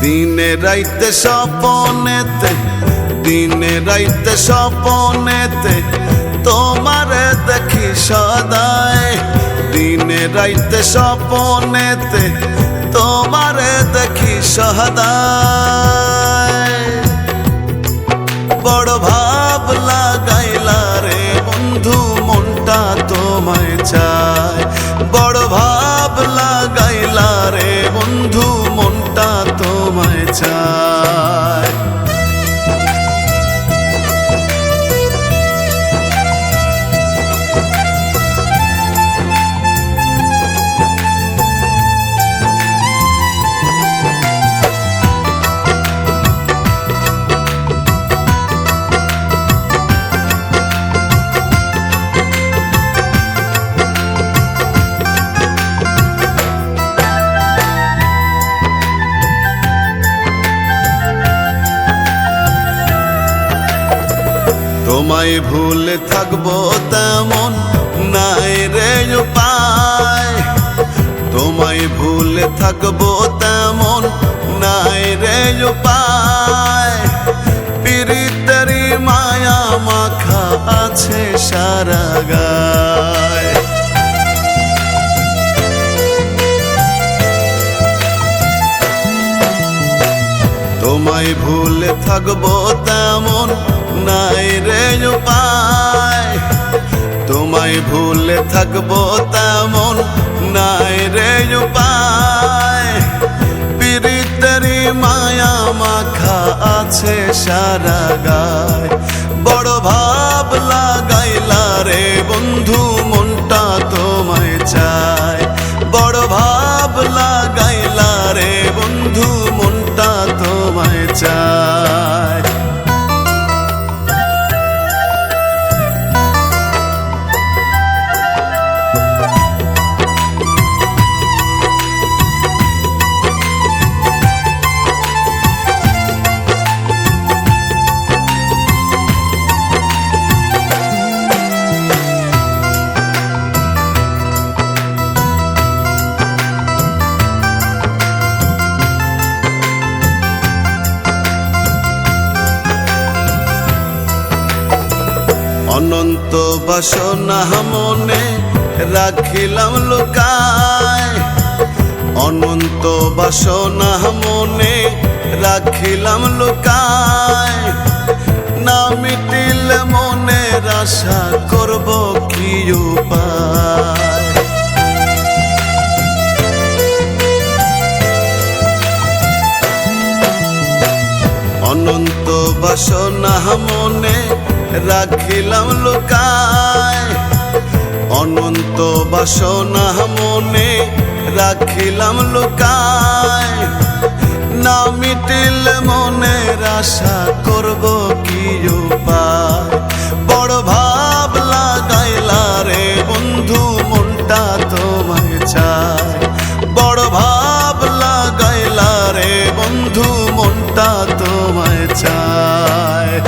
দিনে রাইতে স্বপনেতে, দিনে রাইতে স্বপনেতে তোমারে দেখি সদায়। দিনে রাইতে স্বপনেতে তোমারে দেখি সদায়। বড় ভাব লাগাইলা রে বন্ধু মনটা তোমায় চায়। বড় ভাব লাগাইলা রে বন্ধু মনটা তোমায় চায়। তোমায় ভুলে থাকবো তেমন নাই রে উপায়। তোমায় ভুলে থাকবো তেমন নাই রে উপায়। পিরিতেরি মায়া মাখা আছে সারা গায়। তোমায় ভুলে থাকবো তেমন নাই রে উপায়। তোমায় ভুলে থাকবো তেমন নাই রে উপায়। পিরিতেরি মায়া মাখা আছে সারা গায়। বড় ভাব লাগাইলা রে বন্ধু মনটা তোমায় চায়। বড় ভাব লাগাইলা রে বন্ধু মনটা তোমায় চায়। অনন্ত বাসনা মনে রাখিলাম লুকায়। অনন্ত বাসনা মনে রাখিলাম লুকায়। না মিটিলে মনের আশা করব কি উপায়। অনন্ত বাসনা মনে রাখিলাম লুকায়। অনন্ত বাসনা মনে রাখিলাম লুকায়। না মিটিলে মনের আশা করব কি উপায়। বড় ভাব লাগাইলা রে বন্ধু মনটা তোমায় চায়। বড় ভাব লাগাইলা রে বন্ধু মনটা তোমায় চায়।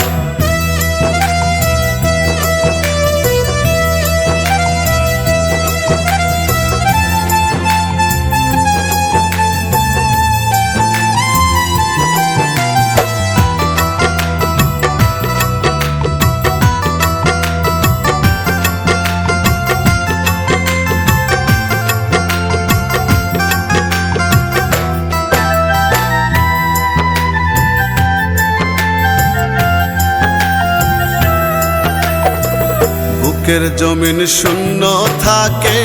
বুকের জমিন শূন্য থাকে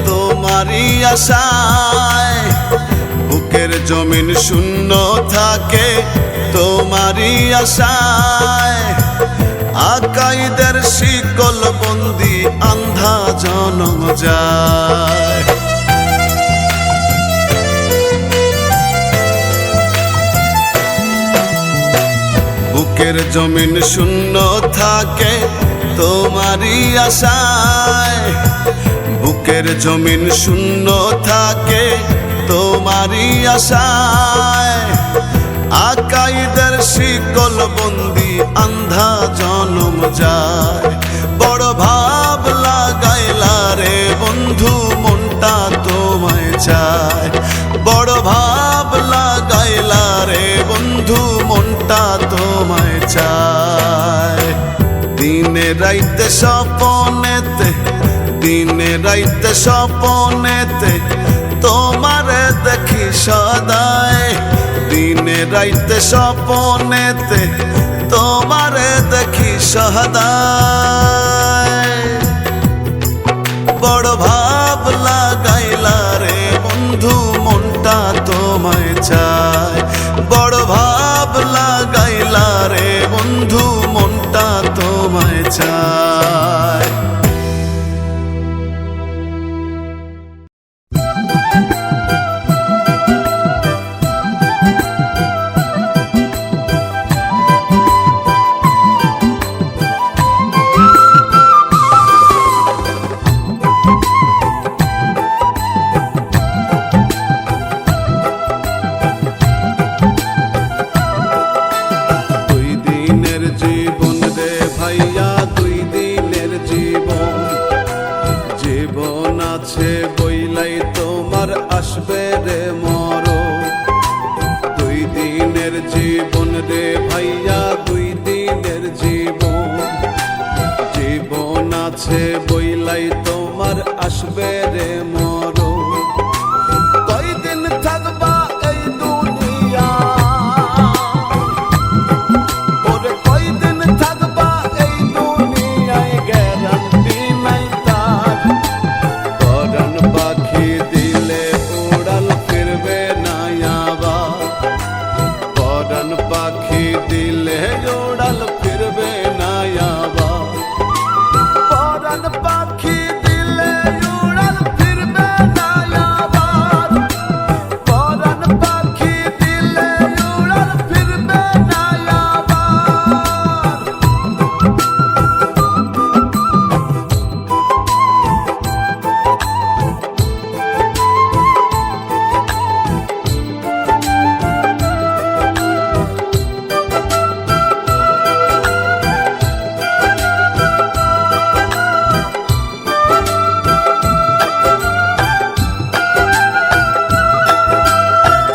তোমারই আশায়। বুকের জমিন শূন্য থাকে তোমারই আশায়। আকাইদের শিকল বন্দি আন্ধা জনম যায়। বুকের জমিন শূন্য থাকে তোমারই আশায়। বুকের জমিন শূন্য থাকে তোমারই আশায়। আকাইদের শিকল বন্দি আন্ধা জনম যায়। বড় ভাব লাগাইলা রে বন্ধু মনটা তোমায় চায়। বড় ভাব লাগাইলা চায়। দিনে রাইতে স্বপনেতে, দিনে রাইতে স্বপনেতে তোমারে দেখি সদায়। দিনে রাইতে স্বপনেতে তোমারে দেখি সদায়। বড় ভাব লাগাইলা রে বন্ধু মনটা তোমায় চায়। বড় ভাব লাগাইলা রে বন্ধু মনটা তোমায় চায়। আসবে রে মরণ, 2 দিনের জীবন রে ভাইয়া, 2 দিনের জীবন। জীবন আছে বইলাই তোমার আসবে রে মরণ। কয়দিন থাকবা এই দুনিয়া, ওরে কয়দিন থাকবা এই দুনিয়ায় গ্যারান্টি নাই তার। পরাণ পাখি দিলে উড়াল ফিরবে না আবার, পরাণ পাখি দিলে উড়াল ফিরবে না আবার। পরাণ পাখি দিলে উড়াল ফিরবে না আবার, পরাণ পাখি দিলে উড়াল ফিরবে না আবার।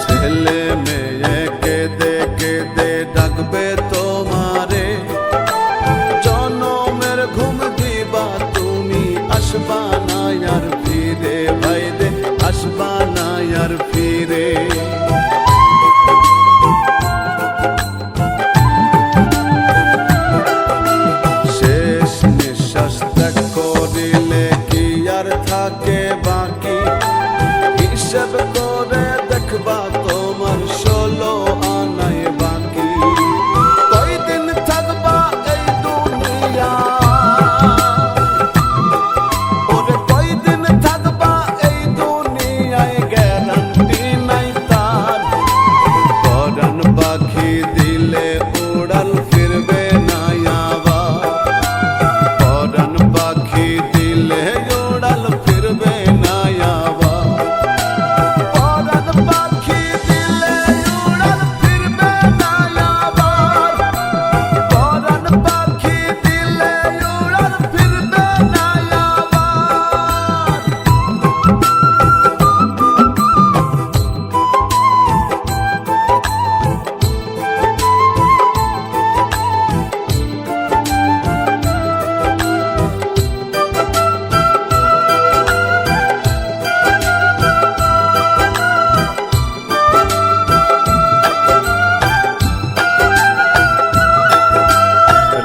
ছেলে মেয়ে কেঁদে কেঁদে ডাকবে তোমারে, জনমের ঘুম দিবা তুমি আসবা না আর ফিরে। ভাইরে আসবা না আর ফিরে। শেষ নিঃশ্বাস ত্যাগ করিলে কি আর থাকে বাকি, হিসেব করে দেখবা তোমার 16 আনায় বাকি। কয়দিন থাকবা এই দুনিয়া, ওরে কয়দিন থাকবা এই দুনিয়ায় গ্যারান্টি নাই তার। পরাণ পাখি দিলে উড়াল ফিরবে না আবার, পরাণ পাখি দিলে উড়াল ফিরবে না আবার। পরাণ পাখি দিলে উড়াল ফিরবে না আবার, পরাণ পাখি দিলে উড়াল ফিরবে না আবার।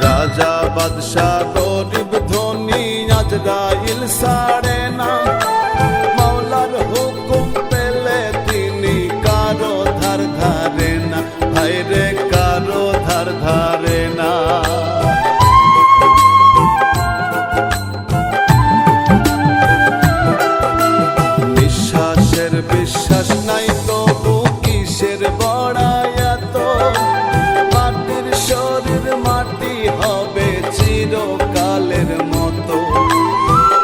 রাজা বাদশাহ গরিব ধনী আজরাইল ছাড়ে না, মাওলার হুকুম পেলে তিনি কারো ধার ধারে না। ভাইরে কারো ধার ধারে না। নিঃশ্বাসের বিশ্বাস নাই তবু কিসের বড়ায়াত, মাটির শরীর মাটি হবে চিরকালের মতো।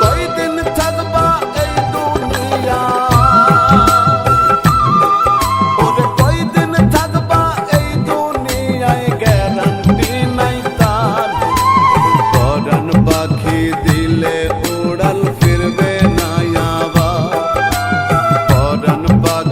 কয়দিন থাকবা এই দুনিয়া, ওরে কয়দিন থাকবা এই দুনিয়ায় গ্যারান্টি নাই তার। পরাণ পাখি দিলে উড়াল ফিরবে না আবার, পরাণ পাখি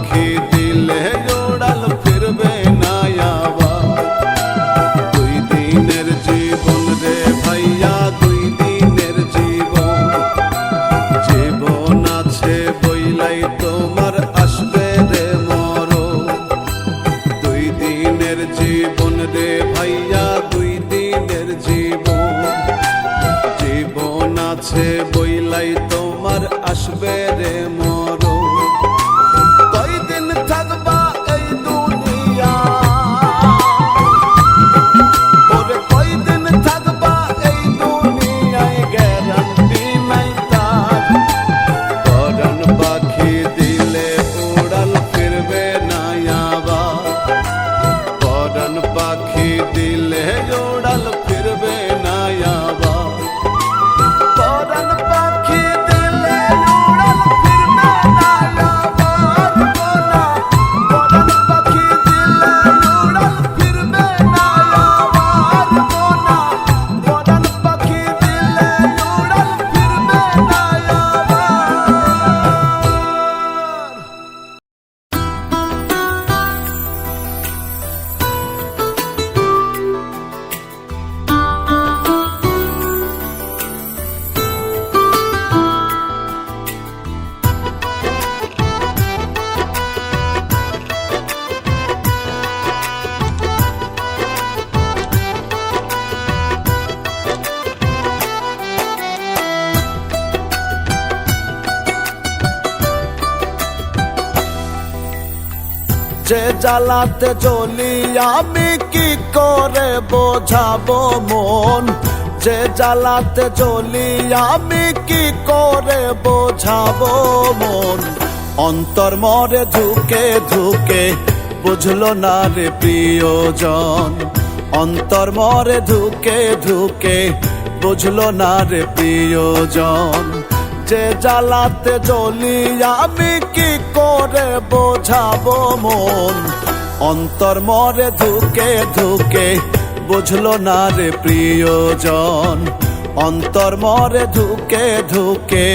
যে জ্বালাতে জ্বলি আমি কি করে বোঝাবো মন, যে জ্বালাতে জ্বলি আমি কি করে বোঝাবো মন। অন্তর মরে ধুকে ধুকে বুঝলো না রে প্রিয়জন, অন্তর মরে ধুকে ধুকে বুঝলো না রে প্রিয়জন। যে জ্বালাতে জ্বলি আমি কি করে বোঝাবো মন, অন্তর মরে ধুকে ধুকে বুঝলো না রে প্রিয়জন, অন্তর মরে ধুকে ধুকে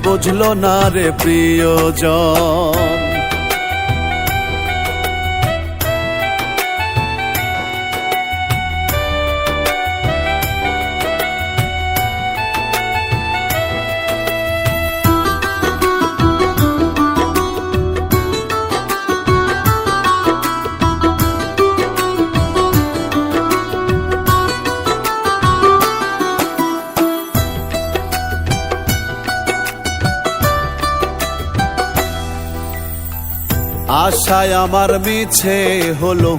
বুঝলো না রে প্রিয়জন। আশায় আমার মিছে হলো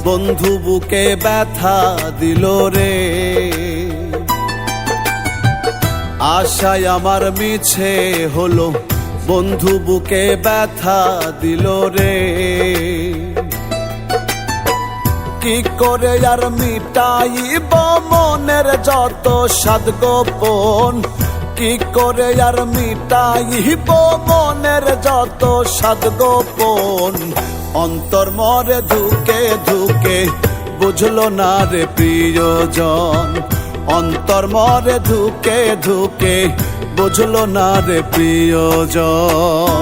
বন্ধু বুকে ব্যথা দিল রে, আশায় আমার মিছে হলো বন্ধু বুকে ব্যথা দিল রে। কি করে আর মিটাইব মনের যত সাদ গোপন, কি করে আর মিটাইব মনের যত সাদ গোপন। অন্তর মরে ধুকে ধুকে বুঝলো না রে প্রিয়জন, অন্তর মরে ধুকে ধুকে বুঝলো না রে প্রিয়জন।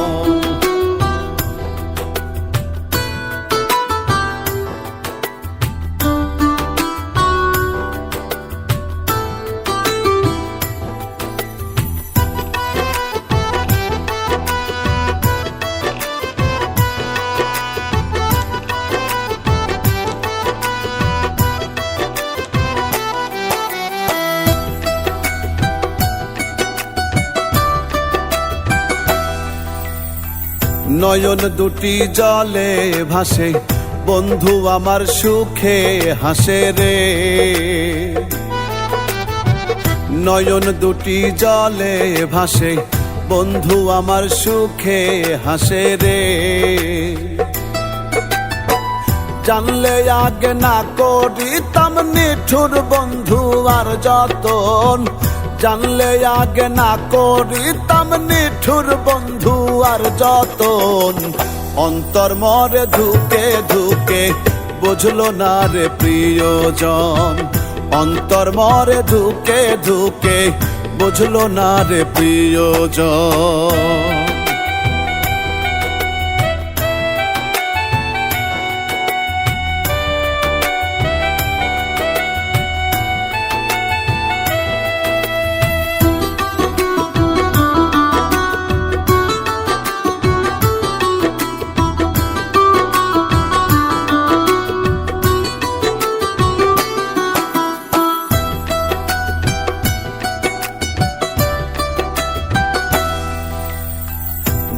নয়ন দুটি জলে ভাসে বন্ধু আমার সুখে হাসে রে, নয়ন দুটি জলে ভাসে বন্ধু আমার সুখে হাসে রে। জানলে আগে না করিতাম নিঠুর বন্ধু আর যতন, জানলে আগে না করিতাম নিঠুর বন্ধু আর যতন। অন্তর মরে ধুকে ধুকে বুঝলো না রে প্রিয়জন, অন্তর মরে ধুকে ধুকে বুঝলো না রে প্রিয়জন।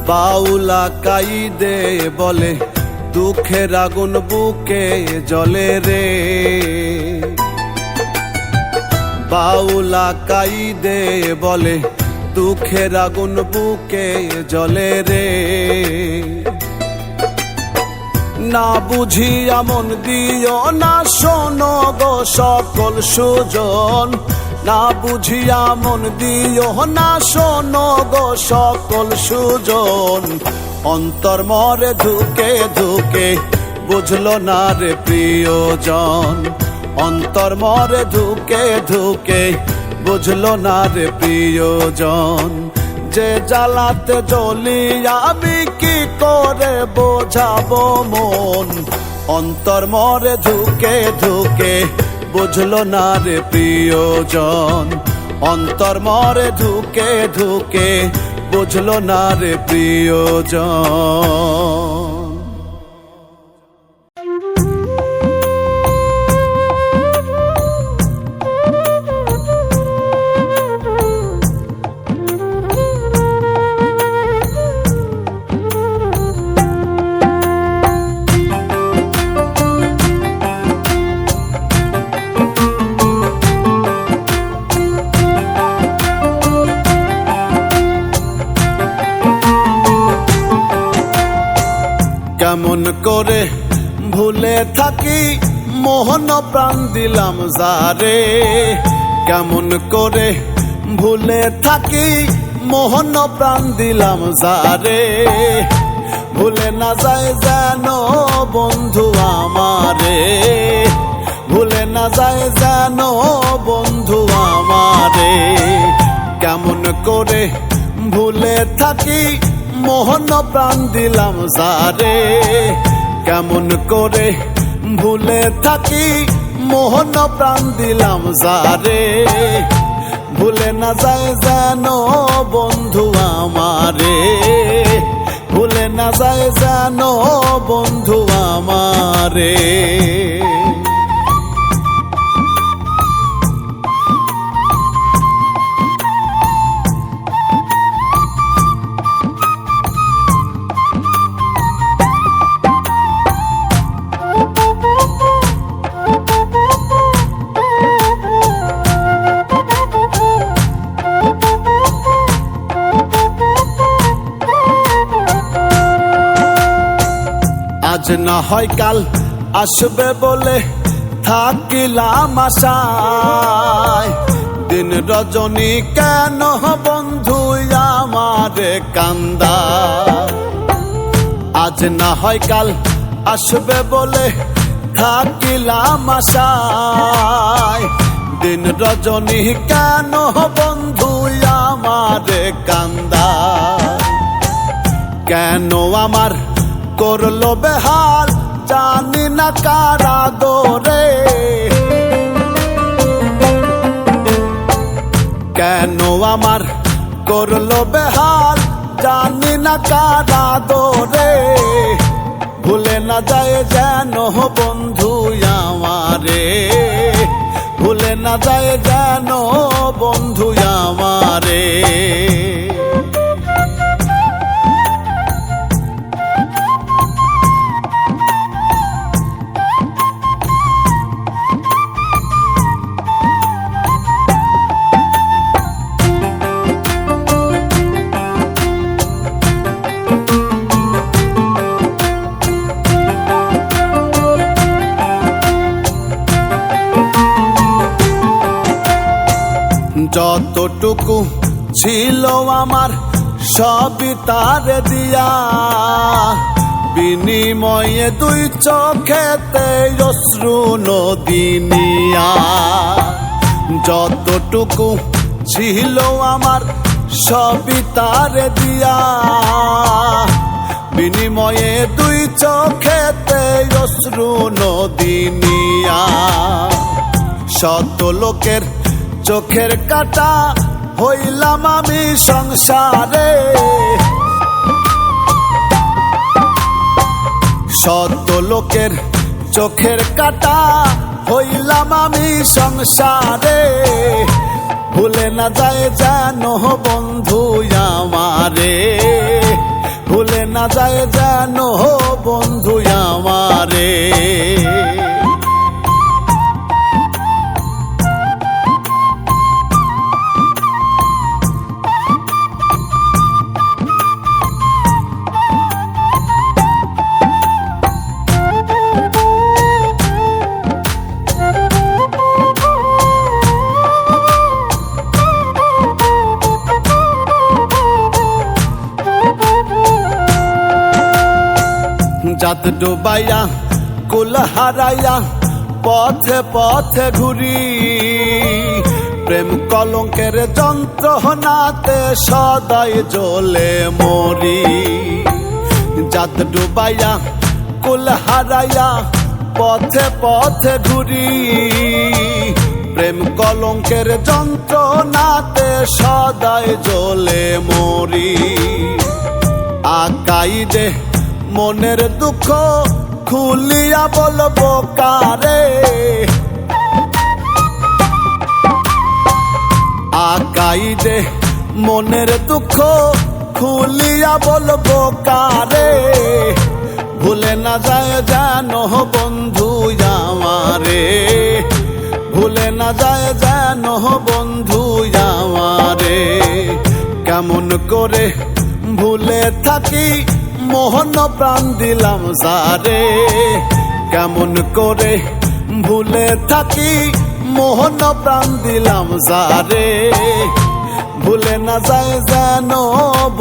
বাউলা কাইদে বলে দুঃখের আগুন বুকে জ্বলে রে, বাউলা কাইদে বলে দুঃখের আগুন বুকে জ্বলে রে। না বুঝিয়া মন দিও না শোনো গো সকল সুজন, না বুঝিয়া মন দিও না শোনো গো সকল সুজন। অন্তর মরে ধুকে ধুকে বুঝলো না রে প্রিয়জন, অন্তর মরে ধুকে ধুকে বুঝলো না রে প্রিয়জন। যে জ্বালাতে জ্বলি আমি কি করে বোঝাবো মন, অন্তর মরে ধুকে ধুকে বুঝলো না রে প্রিয়জন, অন্তর মরে ধুকে ধুকে বুঝলো না রে প্রিয়জন। কেমন করে ভুলে থাকি মোহন প্রাণ দিলাম যারে, কেমন করে ভুলে থাকি মোহন প্রাণ দিলাম যারে, ভুলে না যায় যেন বন্ধু আমারে, ভুলে না যায় যেন বন্ধু আমারে। কেমন করে ভুলে থাকি মোহন প্রাণ দিলাম যারে, কেমন করে ভুলে থাকি মোহন প্রাণ দিলাম যারে, ভুলে না যায় যেন বন্ধু আমারে, ভুলে না যায় যেন বন্ধু আমারে। আজ না হয় কাল আসবে বলে থাকিলাম আশায়, দিন রজনী কেন বন্ধু আমারে কান্দা। আজ না হয় কাল আসবে বলে থাকিলাম আশায়, দিন রজনী কেন বন্ধু আমারে কান্দা। কেন আমার করলো বেহাল জানি না কারা দোরে, কেন আমার করলো বেহাল জানি না কারা দোরে, ভুলে না যায় যেন বন্ধু আমারে, ভুলে না যায় যেন বন্ধু আমারে। যতটুকু ছিল আমার সবই তার দিয়া, বিনিময়ে দুই চোখেতে অশ্রু নদী নিয়া। যতটুকু ছিল আমার সবই তার দিয়া, বিনিময়ে দুই চোখেতে অশ্রু নদী নিয়া। শত লোকের চোখের কাটা হইলাম আমি সংসারে, শত লোকের চোখের কাটা হইলাম আমি সংসারে, ভুলে না যায় যেন বন্ধু আমারে, ভুলে না যায় যেন বন্ধু আমারে। জাত ডুবাইয়া কুল হারাইয়া পথে পথে ঘুরি, প্রেম কলঙ্কের যন্ত্রণাতে সদাই জ্বলে মরি। জাত ডুবাইয়া কুল হারাইয়া পথে পথে ঘুরি, প্রেম কলঙ্কের যন্ত্রণাতে সদাই জ্বলে মরি। আকাই যে মনের দুঃখ খুলিয়া বলবো কারে, আকাই যে মনের দুঃখ খুলিয়া বলবো কারে, ভুলে না যায় যেন বন্ধু আমারে, ভুলে না যায় যেন বন্ধু আমারে। কেমন করে ভুলে থাকি মোহন প্রাণ দিলাম যারে, কেমন করে ভুলে থাকি মোহন প্রাণ দিলাম যারে, ভুলে না যায় যেন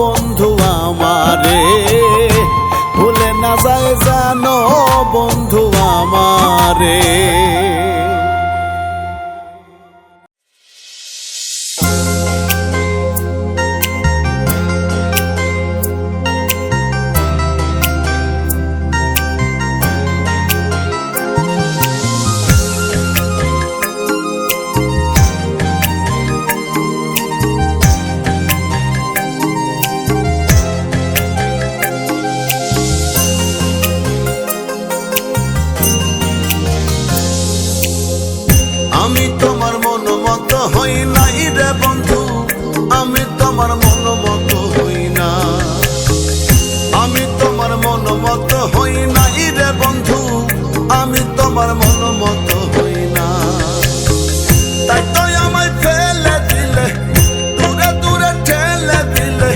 বন্ধু আমারে, ভুলে না যায় যেন বন্ধু আমারে। আমি তোমার মন মতো হই নাই রে বন্ধু, আমি তোমার মন মতো হই না, আমি তোমার মন মতো হই নাই রে বন্ধু, আমি তোমার মন মতো হই না। তাই তো আমায় ফেলে দিলে, দূরে দূরে ঠেলে দিলে,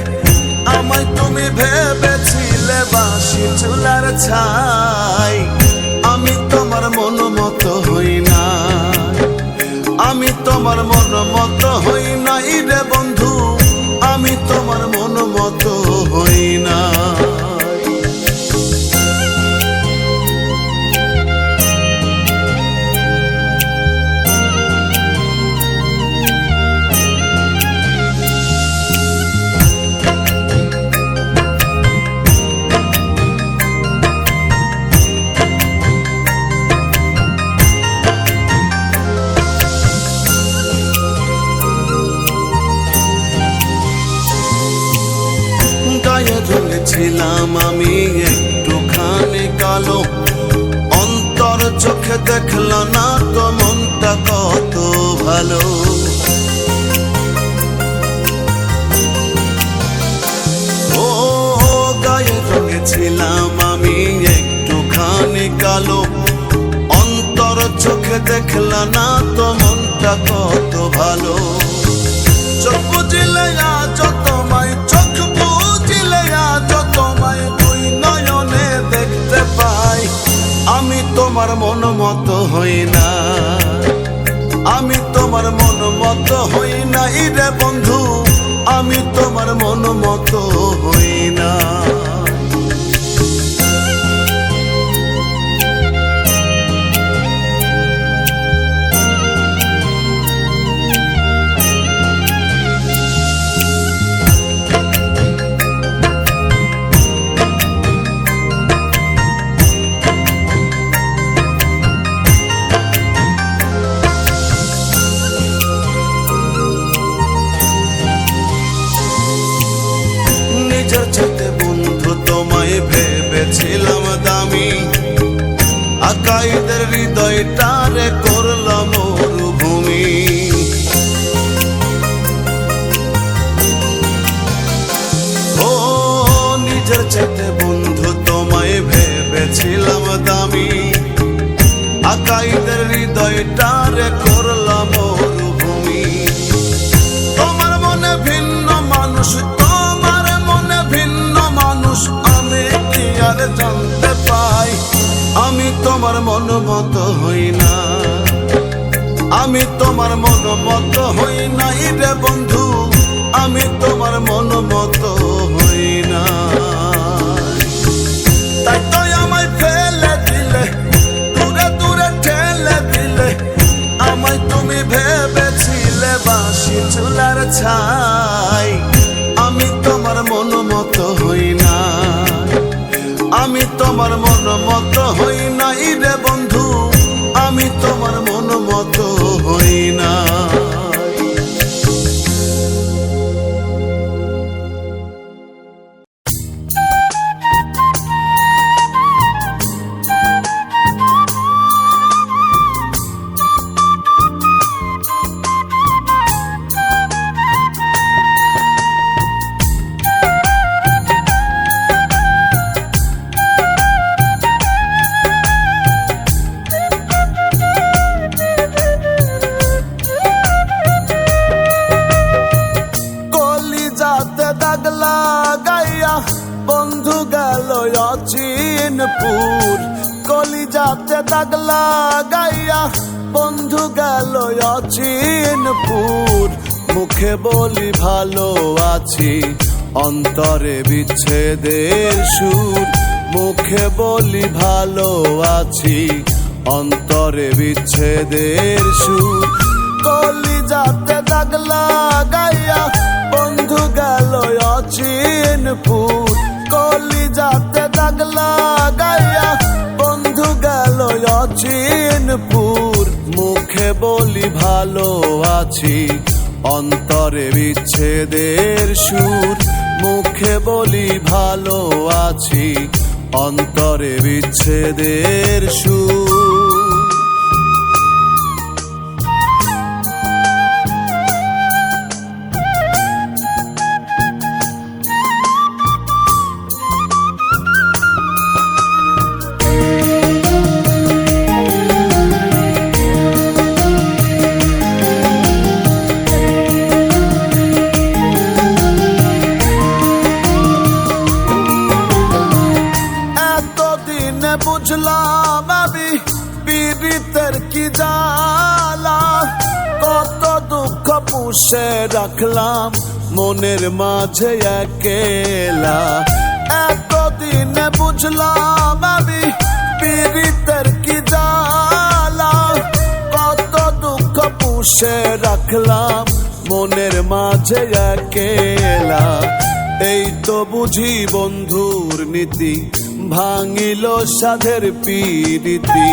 আমায় তুমি ভেবেছিলে বাঁশি চুলার ছাই, আমি তোমার মন মতো হই না, আমি তোমার মন মতো হই নাই রে বন্ধু, আমি তোমার মন মতো হই না। গায়ে ছিলাম আমি একটুখানি কালো, অন্তর চোখে দেখল না তো মনটা কত ভালো। ও গায়ে ছিলাম আমি একটুখানি কালো, অন্তর চোখে দেখল না তো মনটা কত ভালো। চোখ বুঝিলে আজ তোমায়, চোখ বুঝিলে আজ তোমায় দুই নয়নে দেখতে পাই, আমি তোমার মন মতো হই না, আমি তোমার মন মতো হই নাই রে বন্ধু, আমি তোমার মন মতো হই না। ভেবেছিলাম দামি, আকাইদের হৃদয়টারে করলাম মরুভূমি। ও নিজের চেতে বন্ধু তোমায় ভেবেছিলাম দামি, আকাইদের হৃদয়টারে করলাম মরুভূমি। তোমার মনে ভিন্ন মানুষ, তোমার মনে ভিন্ন মানুষ, আমি কি আর জানতে পাই, আমি তোমার মন মতো হই না, আমি তোমার মন মতো হই নাই রে বন্ধু, আমি তোমার মন মতো হই না। তাই তো আমায় ফেলে দিলে, দূরে দূরে ঠেলে দিলে, আমায় তুমি ভেবেছিলে বাঁশি চুলার ছাই, আমি তোমার মন মতো হই না, আমি তোমার মন মতো হই নাই রে বন্ধু, আমি তোমার মন মতো হই না। দিনপুর। কলিজাতে দাগ লাগাইয়া বন্ধু গেল অচিনপুর। মুখে বলি ভালো আছি, অন্তরে বিচ্ছেদের সুর। মুখে বলি ভালো আছি, অন্তরে বিচ্ছেদের সুর। কলিজাতে দাগ লাগাইয়া বন্ধু গেল অচিনপুর। কলিজাতে দাগ লাগাইয়া বন্ধু গেল অচিনপুর। মুখে বলি ভালো আছি, অন্তরে বিচ্ছেদের সুর। মুখে বলি ভালো আছি, অন্তরে বিচ্ছেদের সুর। বুঝলাম আমি পীড়িতের কি জ্বালা, কত দুঃখ পুষে রাখলাম মনের মাঝে একেলা। এতদিনে বুঝলাম আমি পীড়িতের কি জ্বালা, কত দুঃখ পুষে রাখলাম মনের মাঝে একেলা। এই তো বুঝি বন্ধুর নীতি, ভাঙিল সাধের পীড়িতি।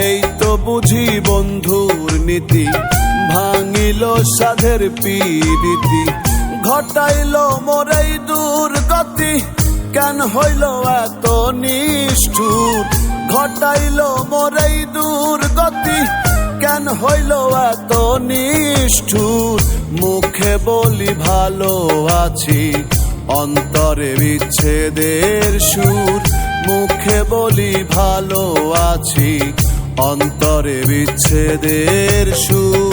এই তো বুঝি বন্ধুর নীতি, ভাঙিল সাধের পীড়িতি। ঘটাইল মোর এই দুর্গতি, কেন হইল এত নিষ্ঠুর। ঘটাইল মোর এই দুর্গতি, কেন হইল এত নিষ্ঠুর। মুখে বলি ভালো আছি, অন্তরে বিচ্ছেদের সুর। মুখে বলি ভালো আছি, অন্তরে বিচ্ছেদের সুর।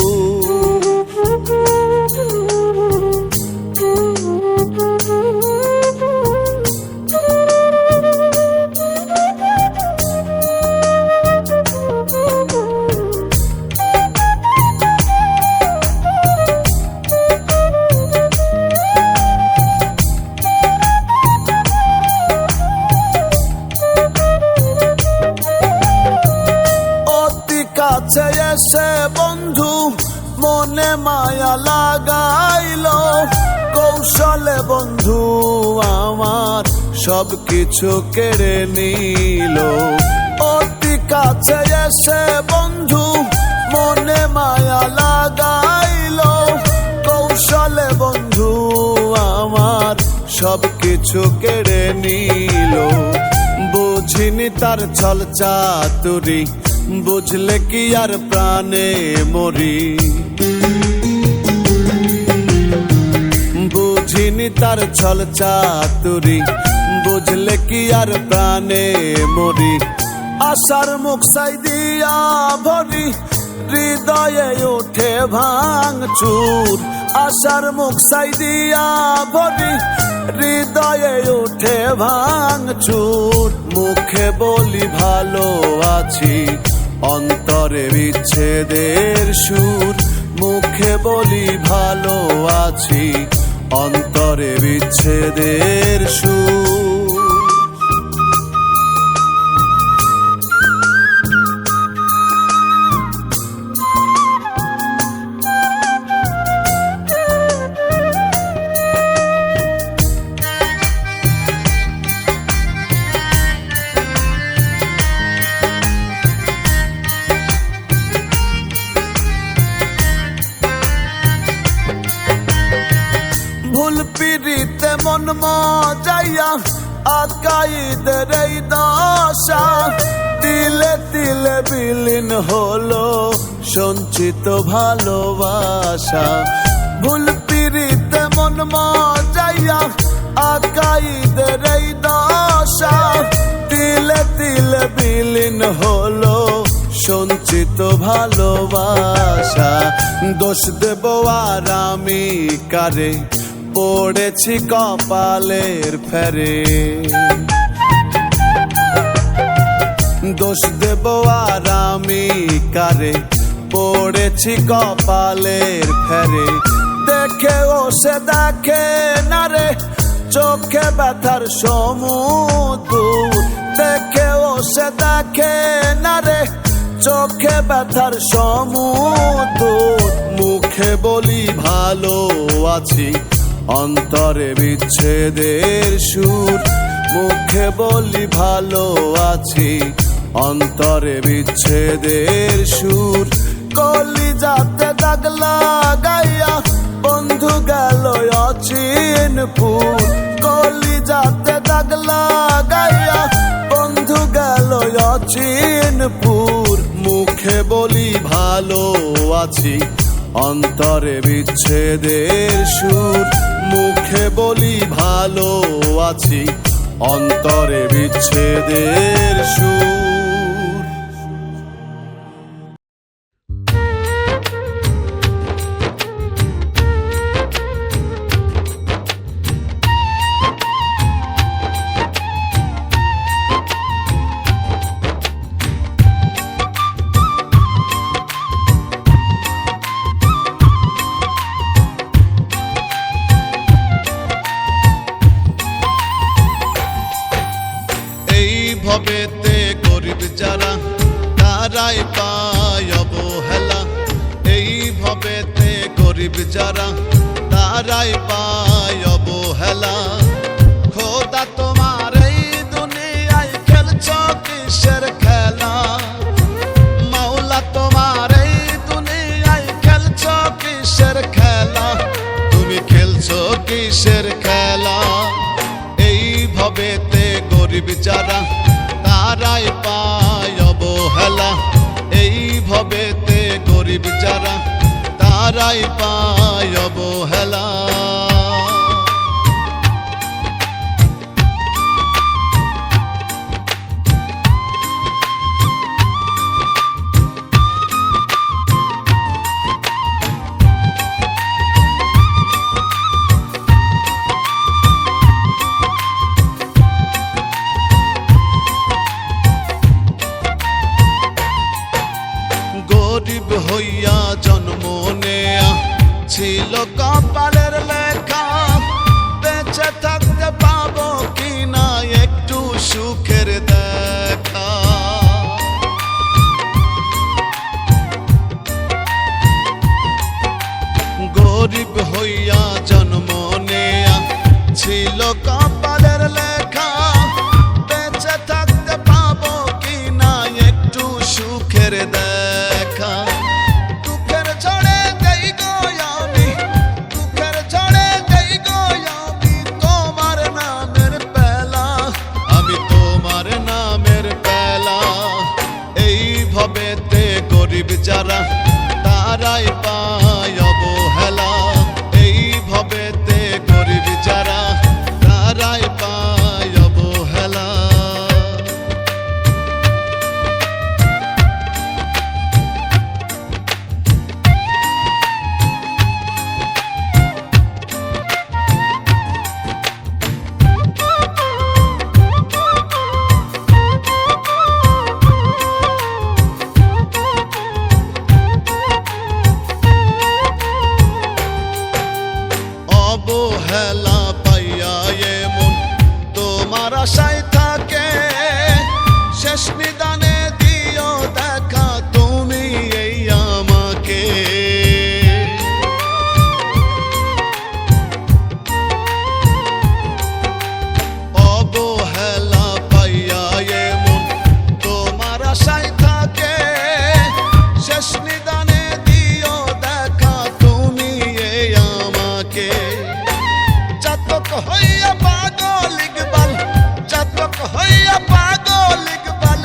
কাছে এসে বন্ধু মনে মায়া লাগাইল, কৌশলে বন্ধু আমার সব কিছু কেড়ে নিল। অতি কাছে এসে বন্ধু মনে মায়া লাগাইল, কৌশলে বন্ধু আমার সব কিছু কেড়ে নিল। বুঝিনি তার ছল চাতুরি, বুঝলে কি আর প্রাণে মরি। বুঝিনি তার ছল চাতুরি, বুঝলে কি আর প্রাণে মরি। আশার মুখ সাই দিয়া ভরি, হৃদয়ে ওঠে ভাঙচুর। আশার মুখ সাই দিয়া ভরি, হৃদয়ে ওঠে ভাঙচুর। মুখে বলি ভালো আছি, অন্তরে বিচ্ছেদের সুর। মুখে বলি ভালো আছি, অন্তরে বিচ্ছেদের সুর। ভুল পিড়িতে মন মজাইয়া আকাইদের এই দশা। তিলে তিলে বিলীন হলো সঞ্চিত ভালোবাসা। ভুল পিড়িতে মন মজাইয়া আকাইদের এই দশা। তিলে তিলে বিলীন হলো সঞ্চিত ভালোবাসা। দোষ দেব আর আমি কারে, পড়েছি কপালের ফেরে। দোষ দেব আর আমি কারে, পড়েছি কপালের ফেরে। দেখে ও সে দেখে না রে, চোখে ব্যথার সমুদ্র। দেখে ও সে দেখে না রে, চোখে ব্যথার সমুদ্র। মুখে বলি ভালো আছি, অন্তরে বিচ্ছেদের সুর। মুখে বলি ভালো আছি, অন্তরে বিচ্ছেদের সুর। কলিজাতে দাগ লাগাইয়া বন্ধু গেল অচিনপুর। কলিজাতে দাগ লাগাইয়া বন্ধু গেল অচিনপুর। মুখে বলি ভালো আছি, অন্তরে বিচ্ছেদের সুর। মুখে বলি ভালো আছি, অন্তরে বিচ্ছেদের সুর। ভবেতে গরিব যারা, তারাই পায় অবহেলা। এই ভবেতে গরিব যারা, তারাই পায় অবহেলা। খোদা তোমার এই দুনিয়ায় খেলছ কিসের খেলা? মাওলা তোমার এই দুনিয়ায় খেলছ কিসের খেলা? তুমি খেলছ কিসের খেলা? এই ভবেতে গরিব যারা, তারাই পায় অবহেলা। এই ভবেতে গরিব যারা, তারাই পায় অবহেলা। গরিব হইয়া জন্ম নেয়া ছিল কপালের লেখা। বেঁচে থাকতে পাবো কিনা একটু সুখের দেখা। গরিব হইয়া জন্ম নেয়া ছিল কপালের লেখা। বেঁচে থাকতে পাবো কিনা একটু সুখের দেখা। দুঃখের ঝড়ে যাই গো আমি, দুঃখের ঝড়ে যাই গো আমি তোমার নামের পেলা। আমি তোমার নামের পেলা। এই ভবেতে গরিব যারা, তারাই পায় অবহেলা। এই ভবেতে গরিব যারা, তারাই পায় অবহেলা। অবহেলা পাইয়া এমন তোমার আশায় থাকে। শেষ নিদানে দিও দেখা তুমি এই আমাকে। অবহেলা পাইয়া এমন তোমার আশায় থাকে। শেষ নিদানে দিও দেখা তুমি এই আমাকে। চাতক হইয়া পাগল ইকবাল, চাতক হইয়া পাগল ইকবাল,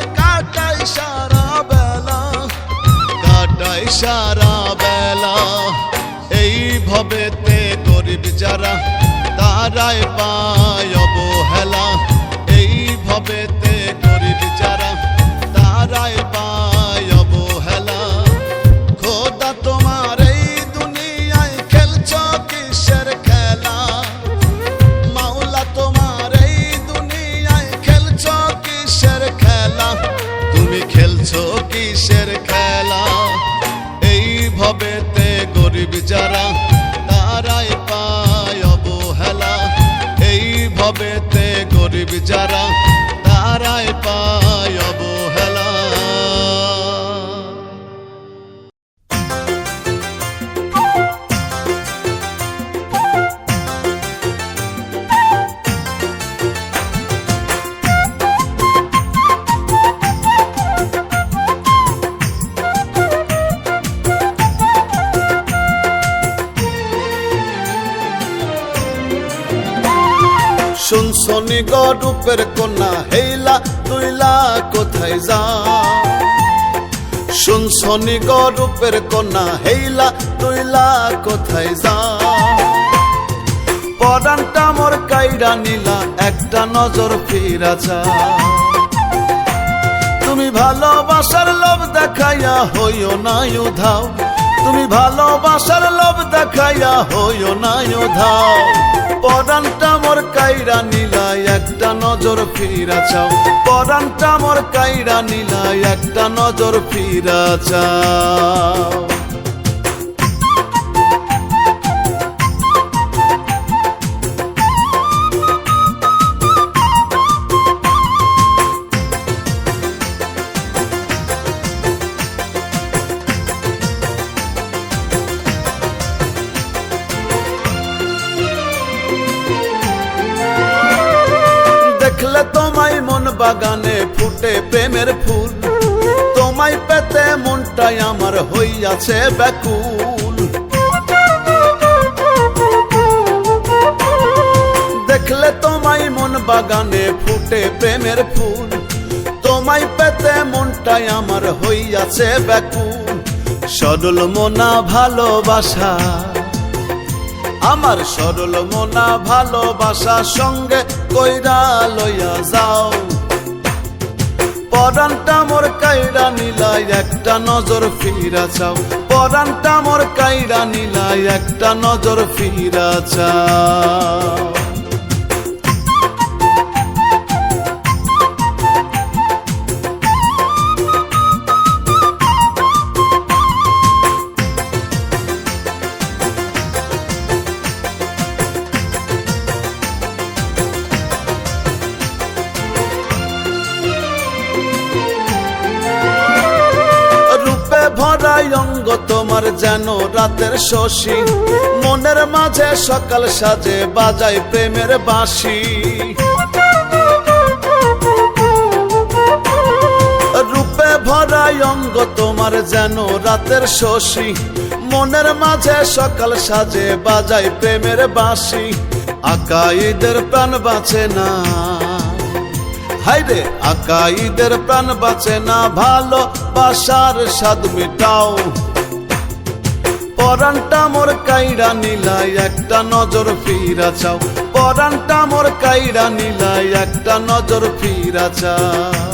হকেতে গরিব যারা তারাই পায় অবহেলা। শুনছনি গো রূপের কন্যা হেইলা তুইলা কোথায় যা, শুনছনি গো রূপের কন্যা হেইলা তুইলা কোথায় যা। পরানটা মোর কাইরা নিলা একটা নজর ফিরা যা। তুমি ভালোবাসার লোভ দেখাইয়া হইও না উধাও, তুমি ভালোবাসার লোভ দেখাইয়া হইও না উধাও। পরানটা মোর কাইরা নিলাই একটা নজর ফিরা চাও, পরানটা মোর কাইরা নিলাই একটা নজর ফিরা চাও। দেখলে তোমায় মন বাগানে ফুটে প্রেমের ফুল, তোমায় পেতে মনটাই আমার হইয়াছে ব্যাকুল। দেখলে তোমায় মন বাগানে ফুটে প্রেমের ফুল, তোমায় পেতে মনটাই আমার হইয়াছে ব্যাকুল। সরল মনা ভালোবাসা আমার, সরল মনা ভালোবাসা সঙ্গে কইরা লইয়া যাও। পরানটা মোর কাইরা নিলাই একটা নজর ফিরা চাও, পরানটা মোর কাইরা নিলাই একটা নজর ফিরা চাও। ভরাই অঙ্গ তোমার যেন রাতের শশী, মনের মাঝে সকাল সাজে বাজাই প্রেমের বাঁশি। রূপে ভরাই অঙ্গ তোমার যেন রাতের শশী, মনের মাঝে সকাল সাজে বাজাই প্রেমের বাঁশি। আকাইদের প্রাণ বাঁচে না, হাইরে আকাইদের প্রাণ বাঁচে না, ভালোবাসার স্বাদ মিটাও। পরানটা মোর কাইরা নিলাই একটা নজর ফিরা চাও, পরানটা মোর কাইরা নিলাই একটা নজর ফিরা চাও।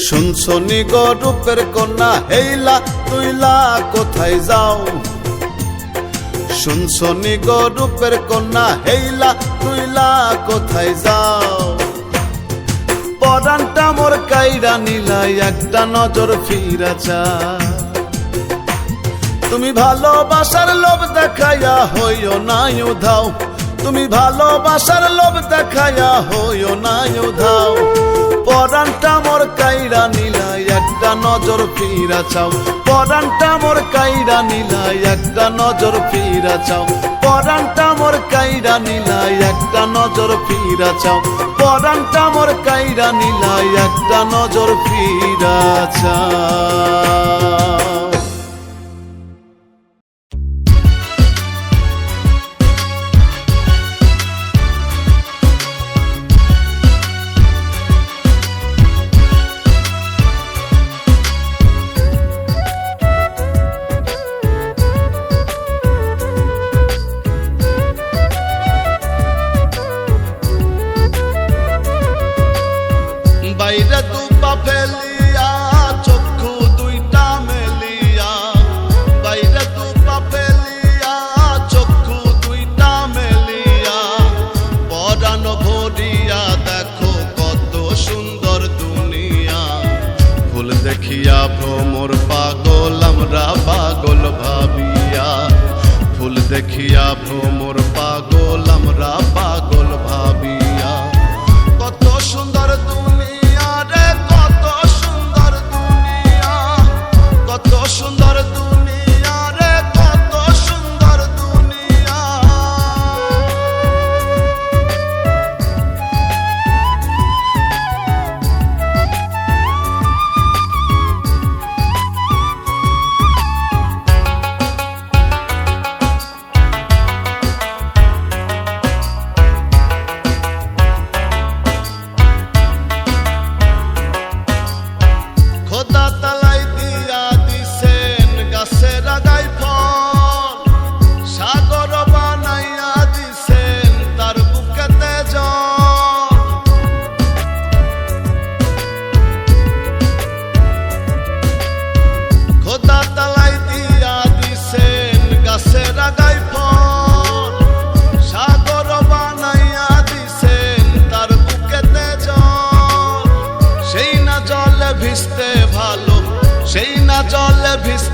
শুনছনি গো রূপের কন্যা হেইলা তুইলা কোথায় যাও, শুনছনি গো রূপের কন্যা হেইলা তুইলা কোথায় যাও। পরানটা মোর কাইরা নিলাই একটা নজর ফিরা চাও। তুমি ভালোবাসার লোভ দেখাইয়া হইও না উধাও, তুমি ভালোবাসার লোভ দেখাইয়া হইও না উধাও। পরানটা মোর কাইরা নিলাই একটা নজর ফিরা চাও, পরানটা মোর কাইরা নিলাই একটা নজর ফিরা চাও, পরানটা মোর কাইরা নিলাই একটা নজর ফিরা চাও, পরানটা মোর কাইরা নিলাই একটা নজর ফিরা চাও। বাইরে দুপা ফেলিয়া চক্ষু দুইটা মেলিয়া, বাইরে দুপা ফেলিয়া চক্ষু দুইটা মেলিয়া, পরাণ ভরিয়া দেখো কত সুন্দর দুনিয়া। ফুল দেখিয়া ভ্রমর পাগল আমরা পাগল ভাবিয়া, ফুল দেখিয়া ভ্রমর পাগল আমরা পাগল ভাবিয়া।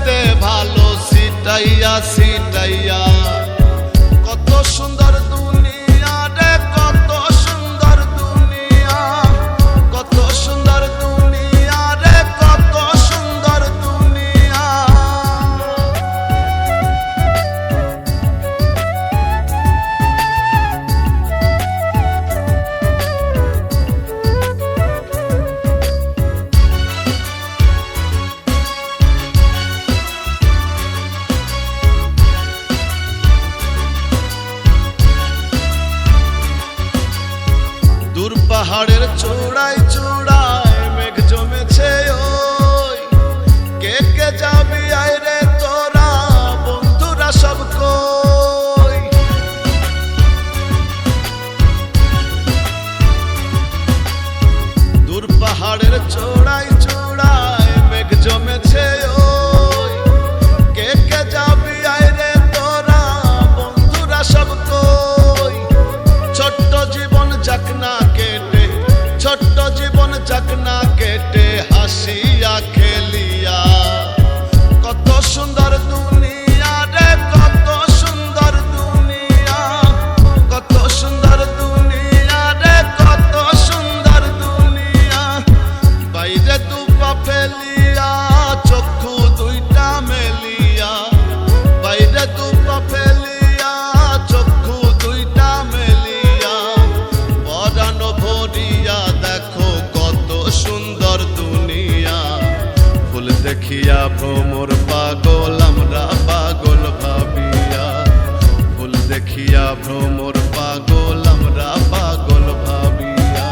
দেখতে ভালো সিটাইয়া সিটাইয়া। কত সুন্দর দুনিয়া রে, কত সুন্দর দুনিয়া, কত সুন্দর দুনিয়া রে, কত সুন্দর দুনিয়া। দূর পাহাড়ের চূড়ায় চূড়ায় মেঘ জমেছে ওই, কে কে যাবি আয় রে তোরা বন্ধুরা সব কই। দূর পাহাড়ের চূড়ায় চূড়ায় মেঘ জমেছে ওই, কে কে যাবি আয় রে তোরা বন্ধুরা সব কই। ছোট্ট জীবন যাক না কেটে, ছোট্ট জীবন যাক না কেটে হাসিয়া খেলিয়া। কত সুন্দর দুনিয়া রে, কত সুন্দর দুনিয়া, কত সুন্দর দুনিয়া রে, কত সুন্দর দুনিয়া। বাইরে দু পা ফেলিয়া চক্ষু দুইটা মেলিয়া, বাইরে দু পা ফেলিয়া চক্ষু দুইটা মেলিয়া। পরানো ভরিয়া দেখো কত সুন্দর দুনিয়া। ফুল দেখিয়া ভ্রমর পাগল আমরা পাগল ভাবিয়া, ফুল দেখিয়া ভ্রমর পাগল আমরা পাগল ভাবিয়া।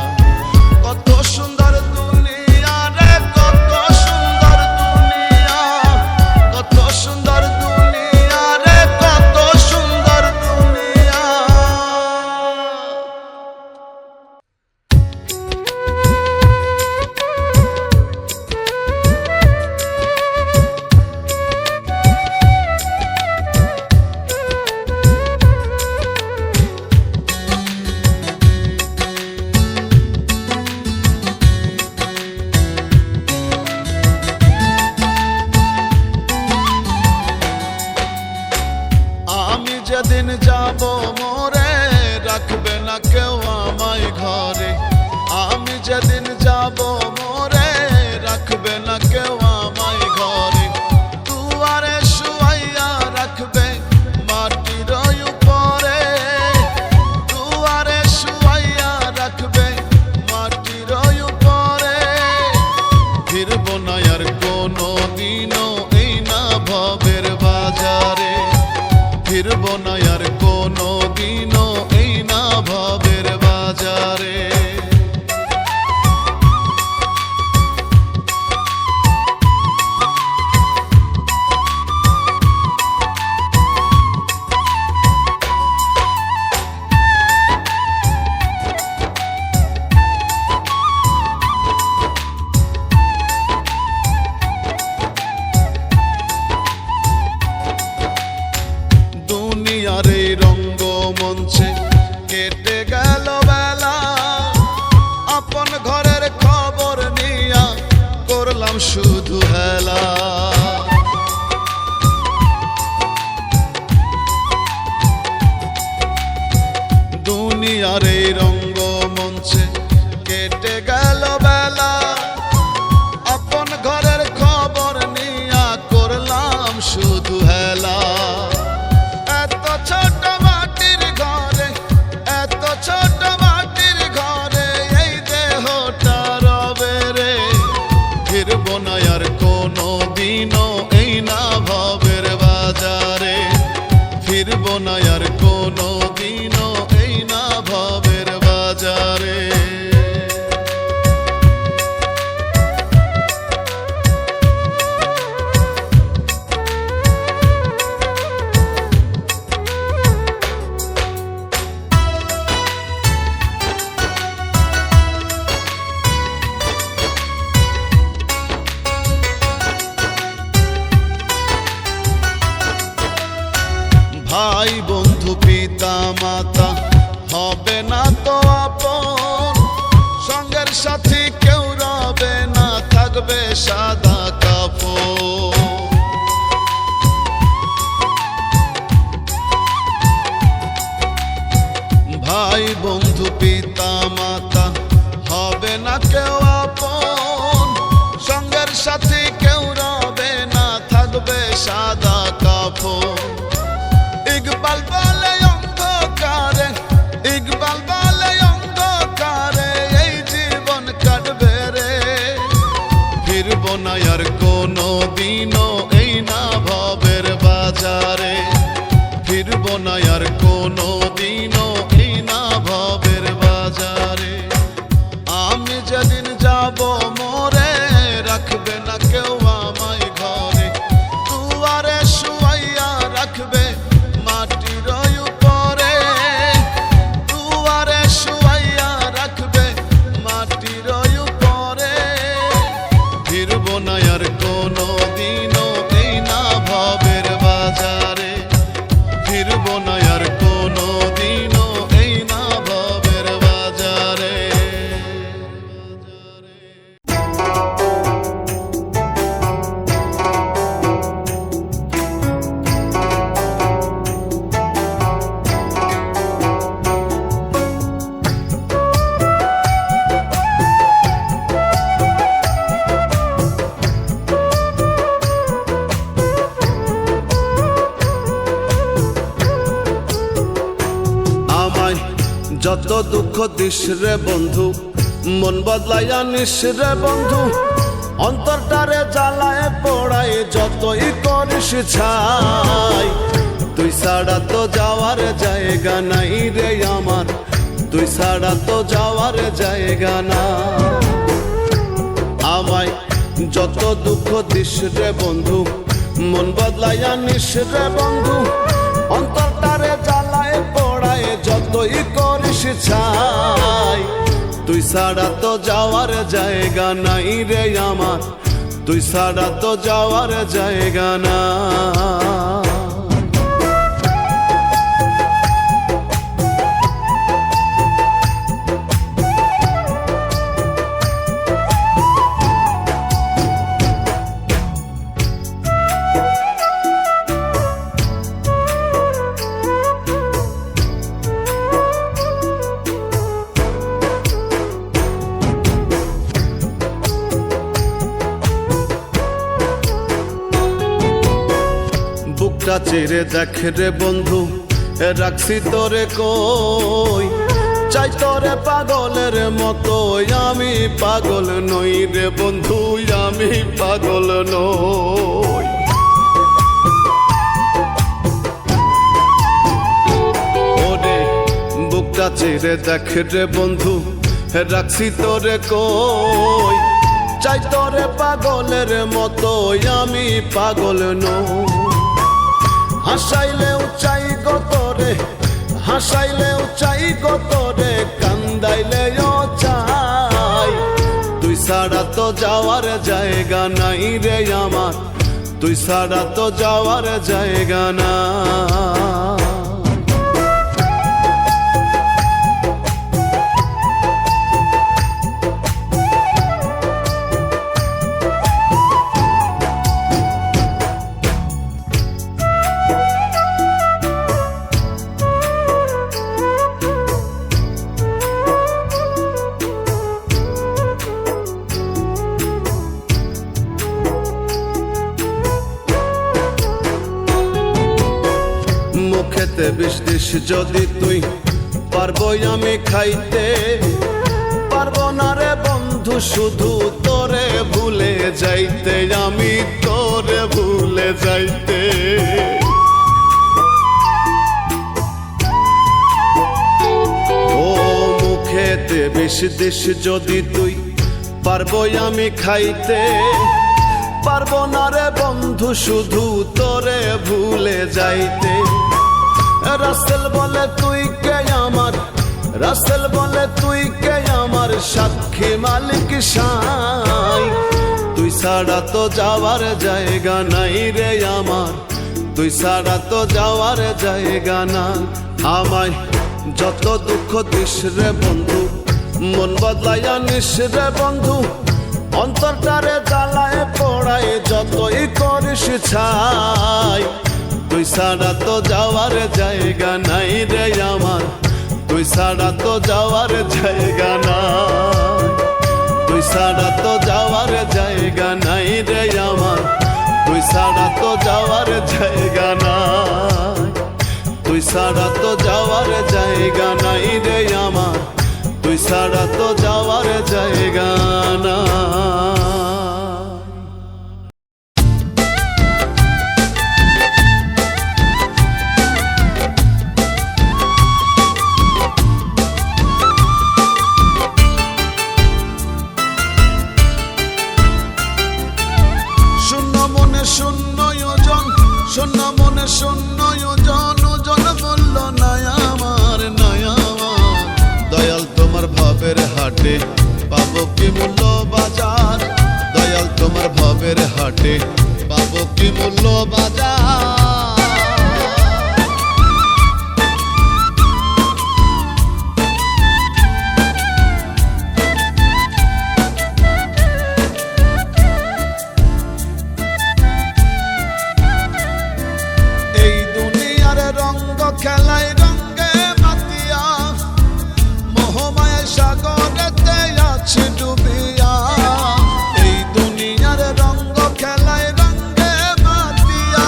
কত সুন্দর দুনিয়া রে, কত সুন্দর দুনিয়া, কত সুন্দর দুনিয়া রে, কত সুন্দর দুনিয়া। আমি যেদিন যাব মোরে রাখবে না কেউ আমায় ঘরে, আমি যেদিন যাব মোরে রাখবে না কেউ আমায় ঘরে। দুয়ারে শুয়াইয়া রাখবে মাটির উপরে, দুয়ারে শুয়াইয়া রাখবে মাটির উপরে। ফিরব না আর কোনো দিনও এই না ভবের বাজারে, ফিরব না আর কোনো দিনও এই না ভবের বাজারে। দুনিয়ার এই রঙ্গমঞ্চে কেটে গেল বেলা, আপন ঘরের খবর নিয়া করলাম শুধু হেলা। দুনিয়ার এই রঙ্গমঞ্চে কেটে গেল বেলা, আপন ঘরের খবর নিয়া করলাম শুধু হেলা। এত ছোট মাটির ঘরে, এত ছোট মাটির ঘরে এই দেহটা রবে রে। ফিরব না আর কোনো দিনও এই না ভবের বাজারে, ফিরব না আর কোনো দিনও এই না ভবের বাজারে। ভাই বন্ধু পিতা মাতা হবে না তো আপন, সঙ্গের সাথী কেউ রবে না, থাকবে সাদা কাপড়। পিতা মাতা হবে না কেউ আপন, সঙ্গের সাথী কেউ রবে না, থাকবে সাদা কাফন। ইকবাল বলে অন্ধকারে, ইকবাল বলে অন্ধকারে এই জীবন কাটবে রে, ফিরব না আর কোনো দিনও এই না ভবের বাজারে, ফিরব না আর কোনো দিনও এই না ভবের বাজারে। আমি যেদিন যাব মোরে রাখবে না কেউ আমায় ঘরে, দুয়ারে শুয়াইয়া রাখবে মাটির উপরে, দুয়ারে শুয়াইয়া রাখবে মাটির উপরে, ফিরব না আর কোনো দিনও এই না ভবের বাজারে, ফিরব না আর কোনো দিনও এই না ভবের বাজারে। আমায় যত দুঃখ দিস রে বন্ধু, মন বদলাইয়া নিস রে বন্ধু, অন্তরটারে জ্বালায় পোড়ায় যতই করিস ছাই, তুই ছাড়া তো যাওয়ার জায়গা নাই রে আমার, তুই ছাড়া তো যাওয়ার জায়গা না। আমায় যত দুঃখ দিস রে বন্ধু, মন বদলাইয়া নিস রে বন্ধু, অন্তরটারে জ্বালায় পোড়ায় যতই করিস ছাই, তুই ছাড়া তো যাওয়ার জায়গা নাই রে আমার, তুই ছাড়া তো যাওয়ার জায়গা না। বুকটা চেরে দেখ রে বন্ধু, রাখছি তোরে কই, চাই তোরে পাগলের মতো, আমি পাগল নই রে বন্ধু, আমি পাগল নই। ওরে বুকটা চেরে দেখ রে বন্ধু, রাখছি তোরে কই, চাই তোরে পাগলের মতো, আমি পাগল নই। হাসাইলেও চাই গো তোরে, হাসাইলেও চাই গো তোরে, কান্দাইলেও চাই, তুই ছাড়া তো যাওয়ার জায়গা নাই রে আমার, তুই ছাড়া তো যাওয়ার জায়গা না। মুখেতে বিষ দিস যদি তুই, পারবো আমি খাইতে, পারবো না রে বন্ধু শুধু তোরে ভুলে যাইতে, আমি তোরে ভুলে যাইতে। ও মুখেতে বিষ দিস যদি তুই, পারবো আমি খাইতে, পারবো না রে বন্ধু শুধু তোরে ভুলে যাইতে। রাসেল বলে তুই কে আমার, রাসেল বলে তুই কে আমার, সাক্ষী মালিক সাই, তুই ছাড়া তো যাওয়ার জায়গা নাই রে আমার, তুই ছাড়া তো যাওয়ার জায়গা না। আমায় যত দুঃখ দিস রে বন্ধু, মন বদলাইয়া নিস রে বন্ধু, অন্তরটারে জ্বালায় পোড়ায় যতই করিস ছাই, তুই ছাড়া তো যাওয়ার জায়গা নাই রে আমার, তুই ছাড়া তো যাওয়ার জায়গা নাই, তুই ছাড়া তো যাওয়ার জায়গা নাই রে আমার, তুই ছাড়া তো যাওয়ার জায়গা নাই, তুই ছাড়া তো যাওয়ার জায়গা নাই রে আমার, তুই ছাড়া তো যাওয়ার জায়গা নাই। শূন্য ওজন, শূন্য মনে শূন্য ওজন, ওজন মূল্য নাই আমার, নাই আমার। দয়াল তোমার ভবের হাটে পাবো কি মূল্য বাজার, দয়াল তোমার ভবের হাটে পাবো কি মূল্য বাজার। খেলায় রঙ্গে মাতিয়া, মোহমায় সাগরেতে আছে ডুবিয়া। এই দুনিয়ার রঙ্গ খেলায় রঙ্গে মাতিয়া,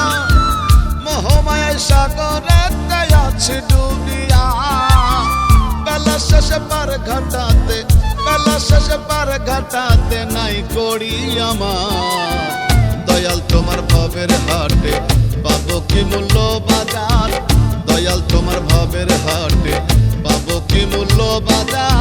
মোহমায় সাগরেতে আছে ডুবিয়া। বেলা শেষে পার ঘাটাতে, বেলা শেষে পার ঘাটাতে নাই করি আমার। দয়াল তোমার ভবের হাটে পাবো কি মূল্য বাজার, দয়াল তোমার ভবের হাটে পাবো কি মূল্য বাজার।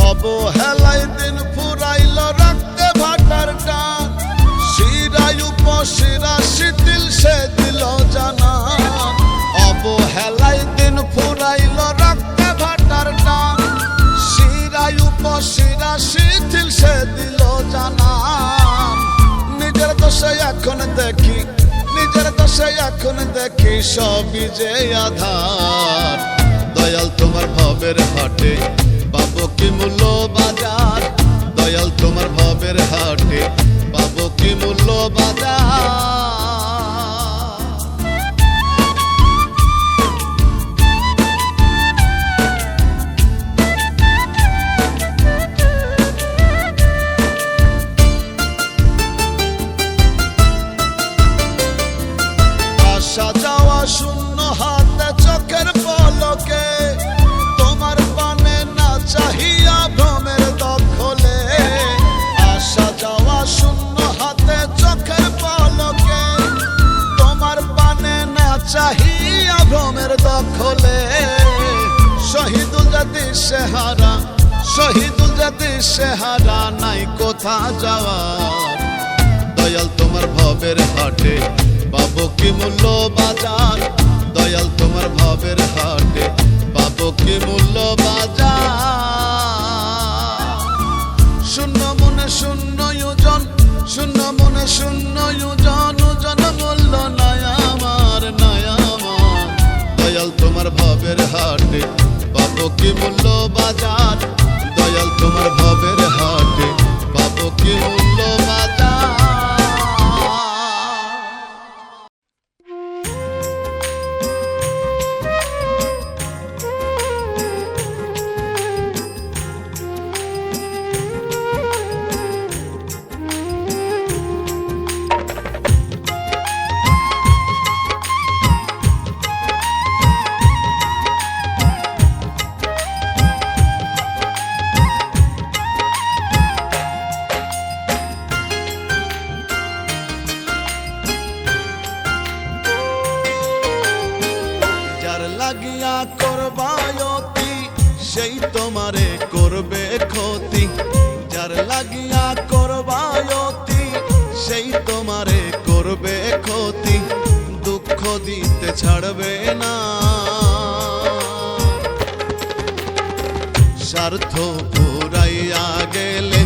অবহেলায় দিন ফুরাইল রক্তে ভাটার টান, শিরায় উপশিরা শিথিল সে দিল জানা। অবহেলায় দিন ফুরাইল রক্তে ভাটার টান, শিরায় উপশিরা শিথিল সে দিল জানা। নিজের দোষে এখন দেখি, নিজের দোষে এখন দেখি সবই যে আধার। দয়াল তোমার ভবের হাটে পাবো কি মূল্য বাজার, দয়াল তোমার ভবের হাটে পাবো কি মূল্য বাজার। আসা যাওয়া শূন্য হাতে চোখের পলকে, তোমার পানে না চাহিয়া ভ্রমের দখলে। আসা যাওয়া শূন্য হাতে চোখের পলকে, তোমার পানে না চাহিয়া ভ্রমের দখলে। শহীদুল জাতি সেহারা, শহীদুল জাতি সেহারা নাই কোথা যাওয়ার। দয়াল তোমার ভবের হাটে পাবো কি মূল্য বাজার, দয়াল তোমার ভবের হাটে পাবো কি মূল্য বাজার। শূন্য মনে শূন্য ওজন, শূন্য মনে শূন্য ওজন, ওজন মূল্য নাই আমার, নাই আমার। দয়াল তোমার ভবের হাটে পাবো কি মূল্য বাজার, দয়াল তোমার ভবের হাটে পাবো কি মূল্য বাজার। লাগিয়া করবায়তি সেই তোমারে করবে ক্ষতি, যার লাগিয়া করবায়তি সেই তোমারে করবে ক্ষতি। দুঃখ দিতে ছাড়বে না, স্বার্থ পুরাইয়া গেলে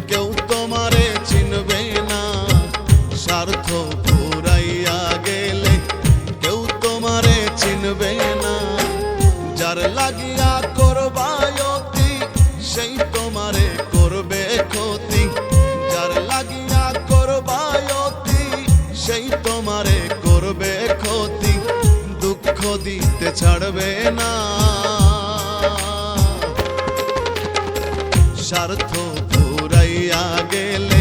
কেউ তোমারে চিনবে না। স্বার্থ পুরাইয়া গেলে কেউ তোমারে চিনবে না। ছাড়বে না। স্বার্থ ফুরাইয়া গেলে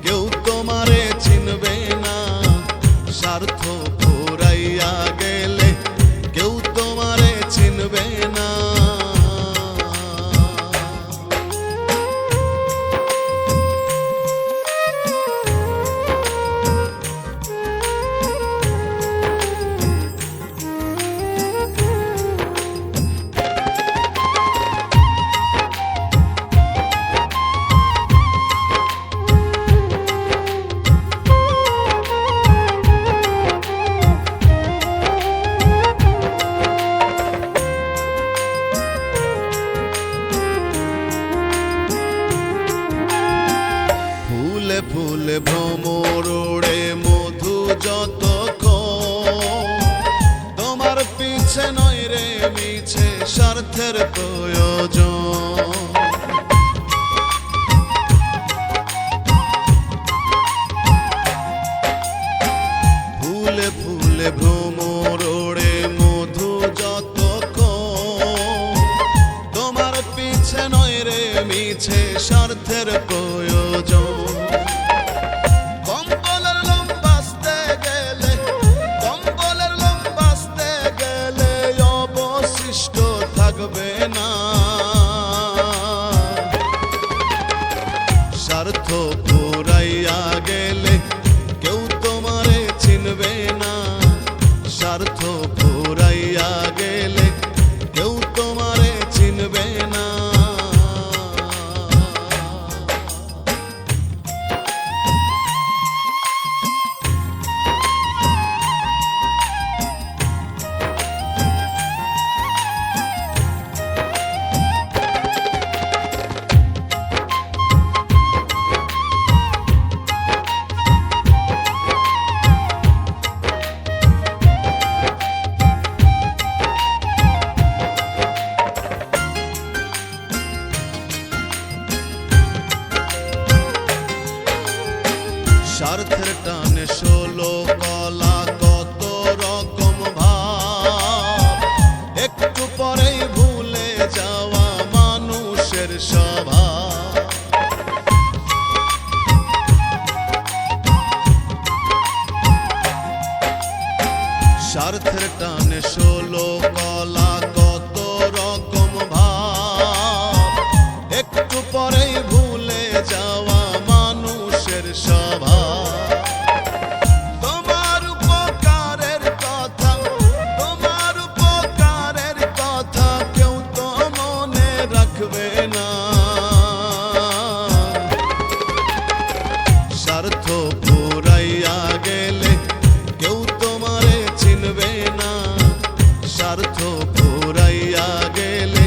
কেউ তোমারে চিনবে না। স্বার্থ ফুরাইয়া গেলে কেউ তোমারে চিনবে না। ফুলে ফুলে ভ্রমর ওড়ে মধু যতক্ষণ, তোমার পিছে নয় রে মিছে স্বার্থের প্রয়োজন। ফুলে ফুলে ভ্রমর ওড়ে মধু যতক্ষণ, তোমার পিছে নয় রে মিছে স্বার্থের প্রয়োজন। কম্বলের লোম বাঁচতে গেলে, কম্বলের লোম বাঁচতে গেলে অবশিষ্ট থাকবে না। স্বার্থ ফুরাইয়া গেলে কেউ তোমারে চিনবে না। স্বার্থ ফুরাইয়া গেলে কেউ তোমারে চিনবে না। স্বার্থের টানে 16 কলা, কত রকম ভাব, একটু পরেই ভুলে যাওয়া মানুষের স্বভাব। স্বার্থের টানে 16 কলা, কত রকম ভাব, একটু পরেই ভুলে যাওয়া মানুষের স্বভাব। তোমার উপকারের কথা, তোমার উপকারের কথা কেউ তো মনে রাখবে না। স্বার্থ ফুরাইয়া গেলে কেউ তোমারে চিনবে না। স্বার্থ ফুরাইয়া গেলে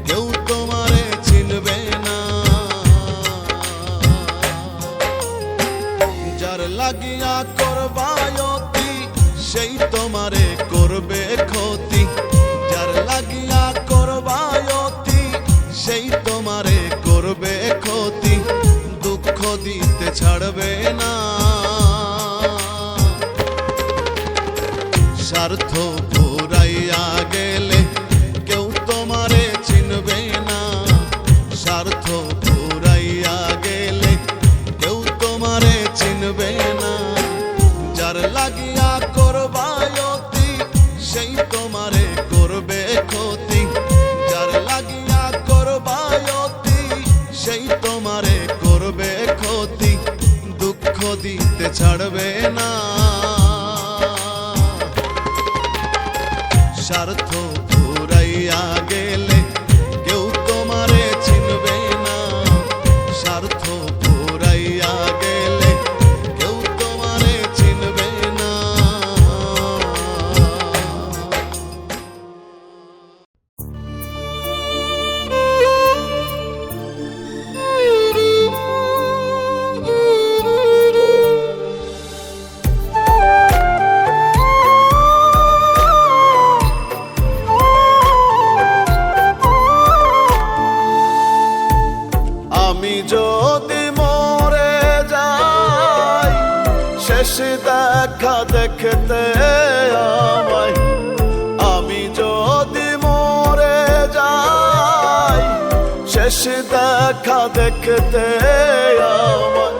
কেউ তোমারে চিনবে না। যার লাগিয়া করবায়তি সেই তোমারে করবে ক্ষতি। যার লাগিয়া করবায়তি সেই তোমারে করবে ক্ষতি। দুঃখ দিতে ছাড়বে না। স্বার্থ ফুরাইয়া গেলে কেউ তোমারে চিনবে না। স্বার্থ ফুরাইয়া গেলে কেউ তোমারে চিনবে না। যার লাগিয়া করবায়তি সেই তোমারে করবে ক্ষতি। যার লাগিয়া করবায়তি সেই তোমারে করবে ক্ষতি। দুঃখ দিতে ছাড়বে না। স্বার্থ ফুরাইয়া গেলে কেউ তোমারে চিনবে না। স্বার্থ ফুরাইয়া গেলে কেউ তোমারে চিনবে না। আমি যদি মরে যাই শেষ দেখা দেখতে আমায়। আমি শেষ দেখা দেখতে আমার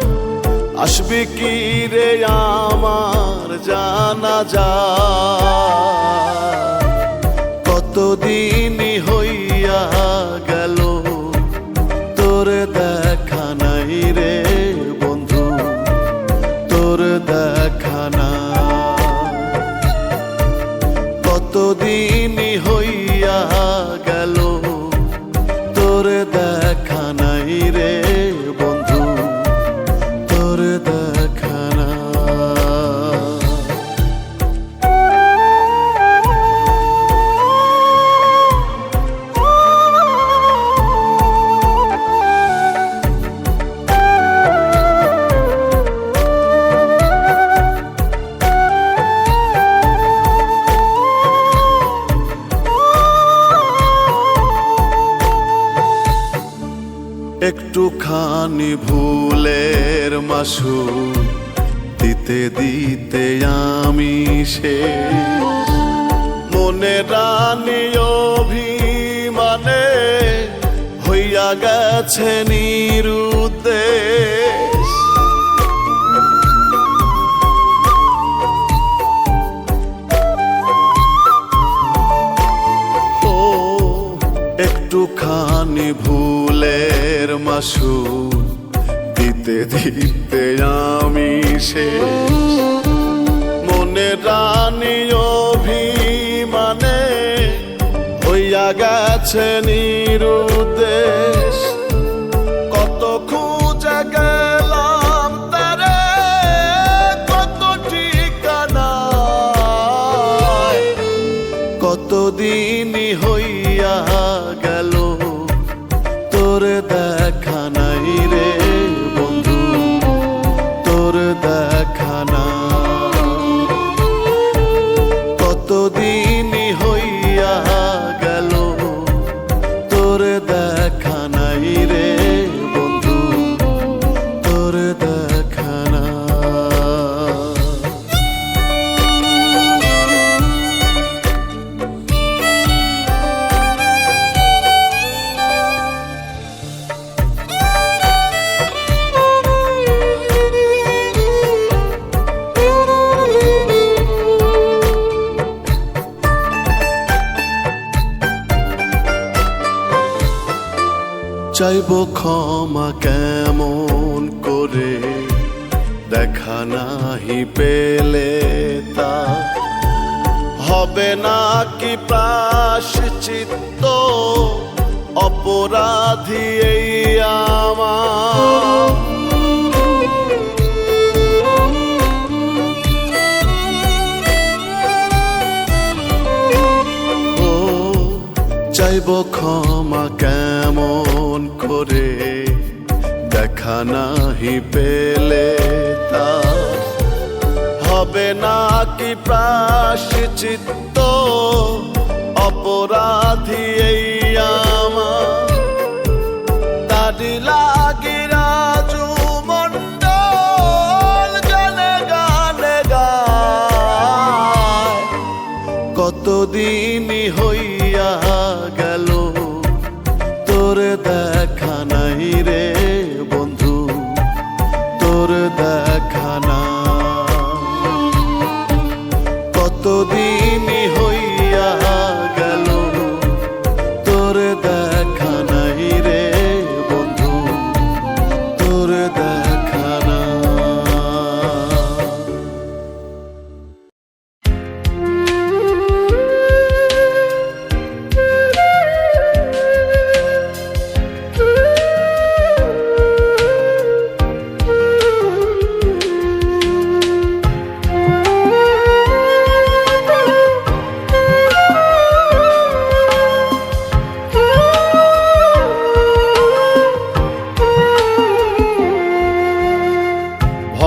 আসবি কি রে আমার জানাজা কতদিন হইয়া গেল তোর দেখা নাই রে বন্ধু তোর দেখা নাই কতদিন হইয়া গেল তোর দেখা নাই রে বন্ধু তোর দেখা নাই একটুখানি ভুলের মাসু দিতে দিতে আমি সে মনে রানী অভিমানে হইয়া গেছে নিরুদ্দেশ ও একটুখানি ভুলের মাসুল দিতে দিতে আমি সে মনে রানী অভিমানে হইয়া গেছে নিরুদ্দেশ কত খুঁজে গেলাম তারে কত ঠিকানায় কতদিন হইয়া গেল তোর দেখা নাই রে বন্ধু তোর দেখা নাই কতদিন হইয়া গেল তোর দেখা নাই রে বন্ধু তোর দেখা নাই চাইব ক্ষমা কেমন করে দেখা নাহি পেলে তা হবে না কি প্রায়শ্চিত্ত অপরাধী এই আমার ও চাইব ক্ষমা কেমন করে দেখা নাহি পেলে তা হবে না কি প্রায়শ্চিত্ত অপরাধী এই আমার তারি লাগি রাজু মণ্ডল গানে গানে গায় কতদিন হইয়া গেল তোর দেখা নাই রে বন্ধু তোর দেখা নাই কতদিন হইয়া গেল তোর দেখা নাই রে বন্ধু তোর দেখা নাই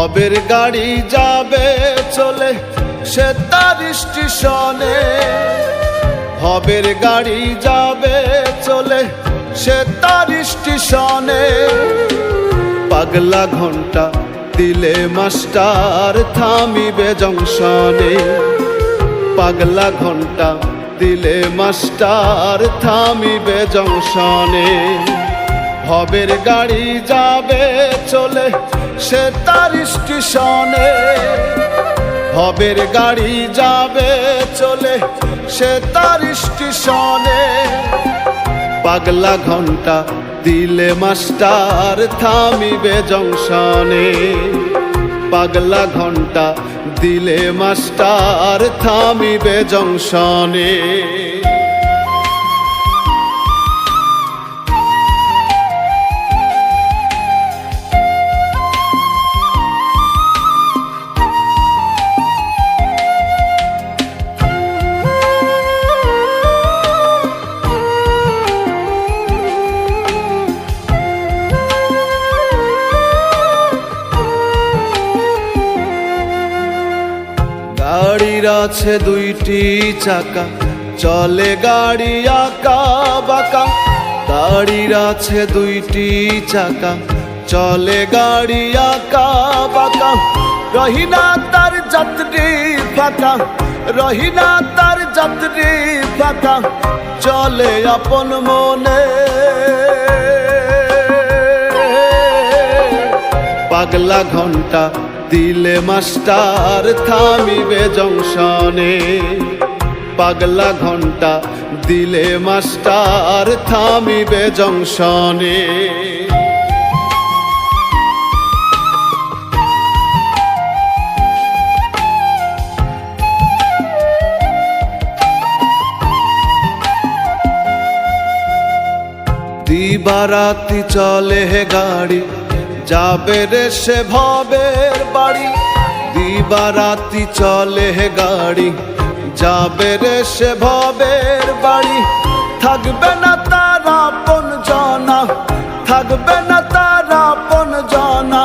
ভবের গাড়ি যাবে চলে সে তার স্টেশনে ভবের গাড়ি যাবে চলে সে তার স্টেশনে পাগলা ঘন্টা দিলে মাস্টার থামিবে জংশনে পাগলা ঘন্টা দিলে মাস্টার থামিবে জংশনে ভবের গাড়ি যাবে চলে সে তার স্টেশনে, ভবের গাড়ি যাবে চলে সে তার স্টেশনে। পাগলা ঘন্টা দিলে মাস্টার থামিবে জংশনে, পাগলা ঘন্টা দিলে মাস্টার থামিবে জংশনে। গাড়ির আছে দুইটি চাকা চলে গাড়ি আঁকা বাঁকা, গাড়ির আছে দুইটি চাকা চলে গাড়ি আঁকা বাঁকা। রহিনা তার যাত্রী ফাঁকা, রহিনা তার যাত্রী ফাঁকা, চলে আপন মনে। পাগলা ঘন্টা দিলে মাস্টার থামিবে জংশনে, পাগলা ঘন্টা দিলে মাস্টার থামিবে জংশনে। দিবারাতি চলে গাড়ি যাবে রে সে ভবের বাড়ি, দিবারাতি চলে গাড়ি যাবে রে সে ভবের বাড়ি। থাকবে না তার আপন জনা, থাকবে না তার আপন জনা,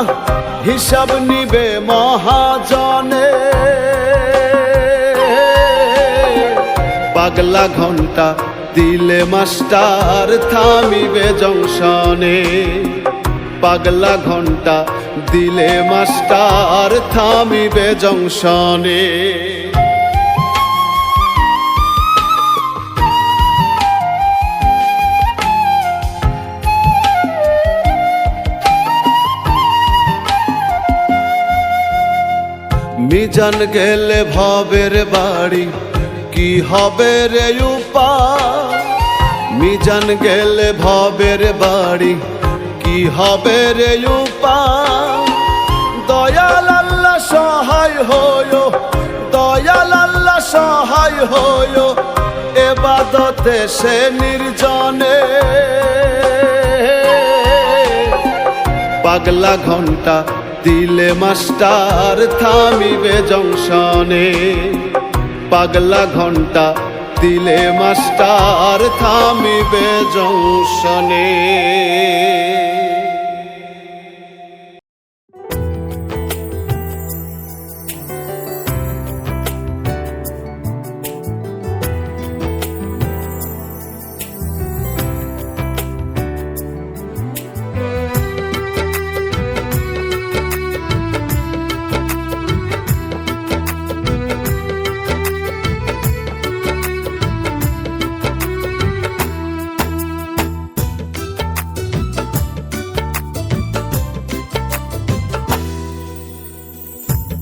হিসাব নিবে মহাজনে। পাগলা ঘন্টা দিলে মাস্টার থামিবে জংশনে, পাগলা ঘন্টা দিলে মাস্টার থামিবে জংশনে। মিজান গেলে ভবের বাড়ি কি হবে রে উপায়, মিজান গেলে ভবের বাড়ি কি হবে রে উপায়। দয়াল আল্লাহ সহায় হয়ো, দয়াল আল্লাহ সহায় হয়ো, এবাদতে সে নির্জনে। পাগলা ঘন্টা দিলে মাস্টার থামিবে জংশনে, পাগলা ঘন্টা দিলে মাস্টার থামিবে জংশনে।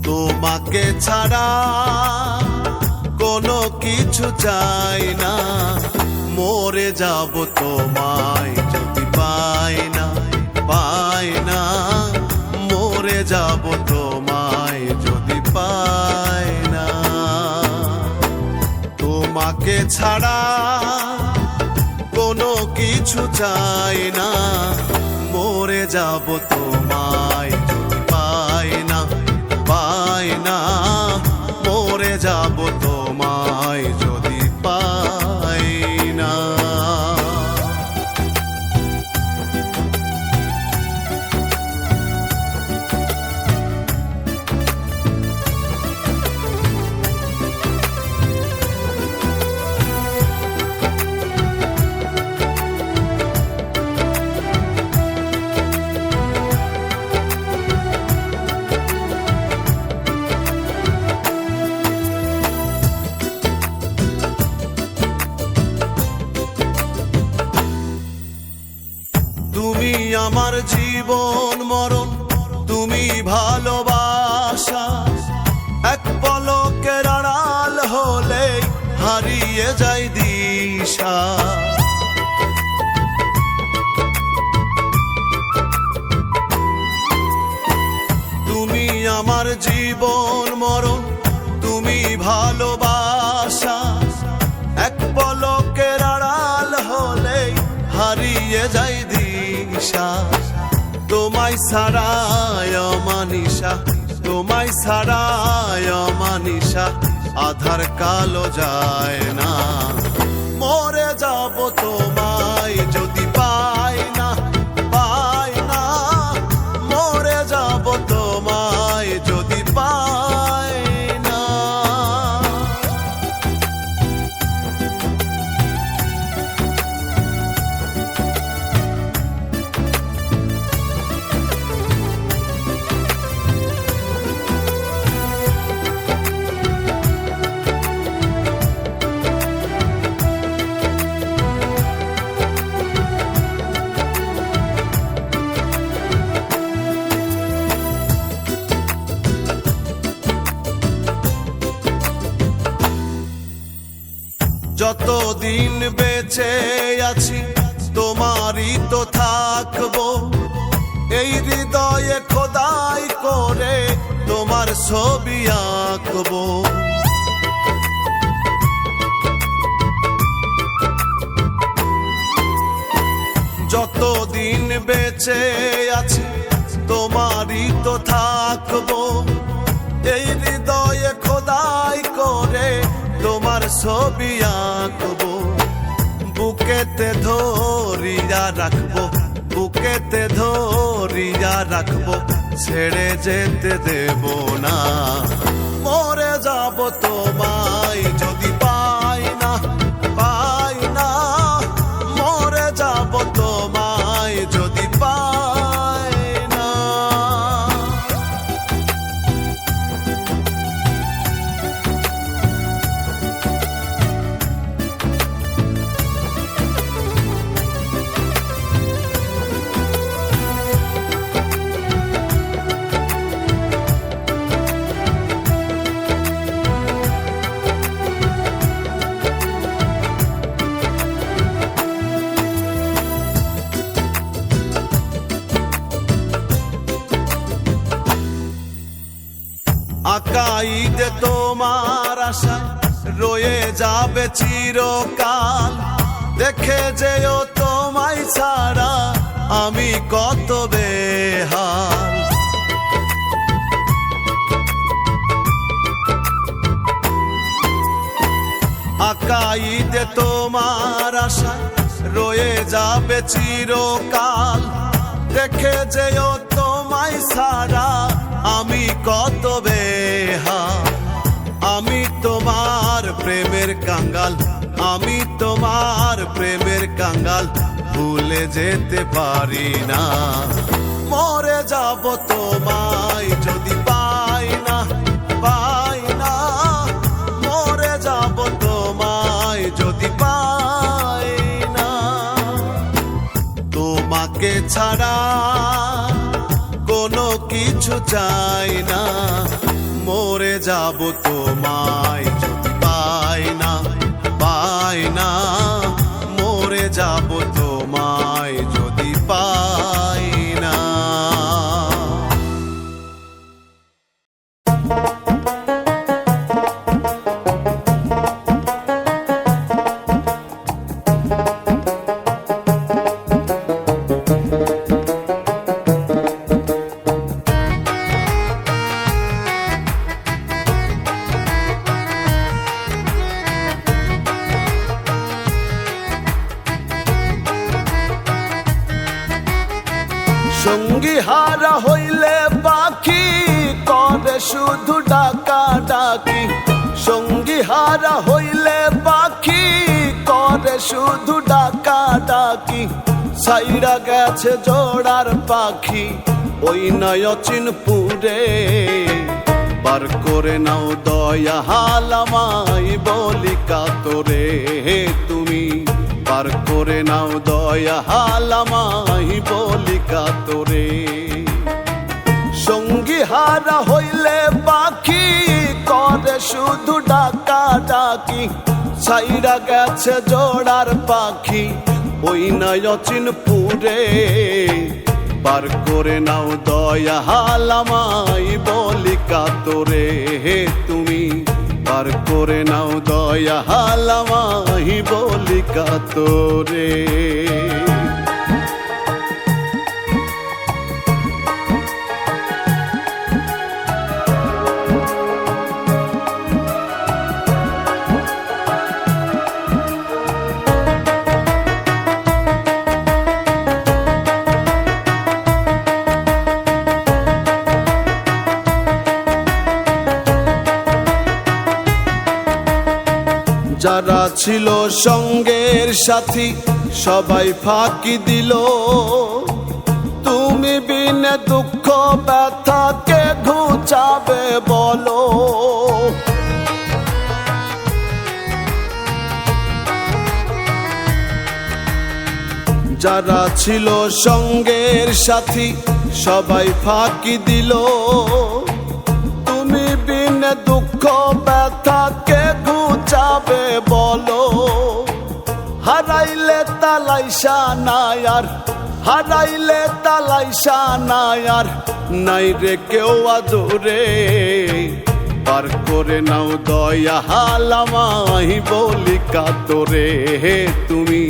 তোমাকে ছাড়া কোনো কিছু চাই না, মরে যাব তোমায় যদি পাই না, পাই না, মরে যাব তোমায় যদি পাই না। তোমাকে ছাড়া কোনো কিছু চাই না, মরে যাব তোমায় যদি পাই না, পাই না, মরে যাব তোমায় যদি পাই না। তুমি আমার জীবন মরণ, তুমি ভালোবাসা। এক পলকের আড়াল হলে হারিয়ে যায় দিশা। তুমি আমার জীবন মরণ, তুমি ভালোবাসা। এক পলকের আড়াল হলে হারিয়ে যায় দিশা। তোমায় ছাড়ায় অমানিসা, তোমায় ছাড়ায় অমানিসা, আধার কালো যায় না। মরে যাব তোমায় যদি পাই না, পাই না। মরে যাব তোমায় যদি পাই না। যতদিন বেঁচে আছি তোমারই তো থাকবো। এই হৃদয়ে খোদাই করে তোমার ছবি আঁকবো। যতদিন বেঁচে আছি তোমারই তো থাকবো। এই হৃদয়ে খোদাই করে তোমার ছবি আঁকবো। বুকেতে ধরিয়া রাখবো, বুকেতে ধরিয়া রাখবো, ছেড়ে যেতে দেব না। মরে যাব তোমায় যদি পাই না, পাই না। মরে যাব তোমায় যদি পাই না। আকাইদে তোমার আশায় রয়ে যাবে চিরকাল। দেখে যেও তোমায় ছাড়া আমি কত বেহাল। আকাইদে তোমার আশায় রয়ে যাবে চিরকাল। দেখে যেও তোমায় ছাড়া আমি কত বেহাল। আমি তোমার প্রেমের কাঙ্গাল, আমি তোমার প্রেমের কাঙ্গাল, ভুলে যেতে পারি না। মরে যাব তোমায় যদি পাই না, পাই না। মরে যাব তোমায় যদি পাই না। তোমাকে ছাড়া কোনো কিছু চাই না। মরে যাব তোমায় যদি পাই না, পাই না। মরে যাব তোমায় যদি পাই না। সঙ্গী হারা হইলে পাখি করে শুধু ডাকা ডাকি। সঙ্গী হারা হইলে পাখি করে শুধু ডাকা ডাকি। ছাইরা গেছে জোড়ার পাখি ওই নয়চিনপুরে। বার করে নাও দয়া হালামাই বলি কাতরে। তুমি পার করে নাও দয়া হালামাই বলি কাতরে। সঙ্গী হারা হইলে পাখি করে শুধু ডাকা ডাকি, ছাইরা গেছে জোড়ার পাখি ওই নয় অচিনপুরে। পার করে নাও দয়া হালামাই বলি কাতরে, তুমি পার করে নাও দয়া হালামাই বলি কাতরে। যারা ছিল সঙ্গের সাথী সবাই ফাঁকি দিল, তুমি বিনে দুঃখ ব্যথাকে ঘুচাবে বলো। যারা ছিল সঙ্গের সাথী সবাই ফাঁকি দিল, তুমি বিনে দুঃখ ব্যথাকে ঘুচাবে বলো। হারাইলে তালাইশা নাই আর, হারাইলে তালাইশা নাই আর, নাই রে কেউ আদরে। পার করে নাও দয়া হালামাই বলি কাতরে, তুমি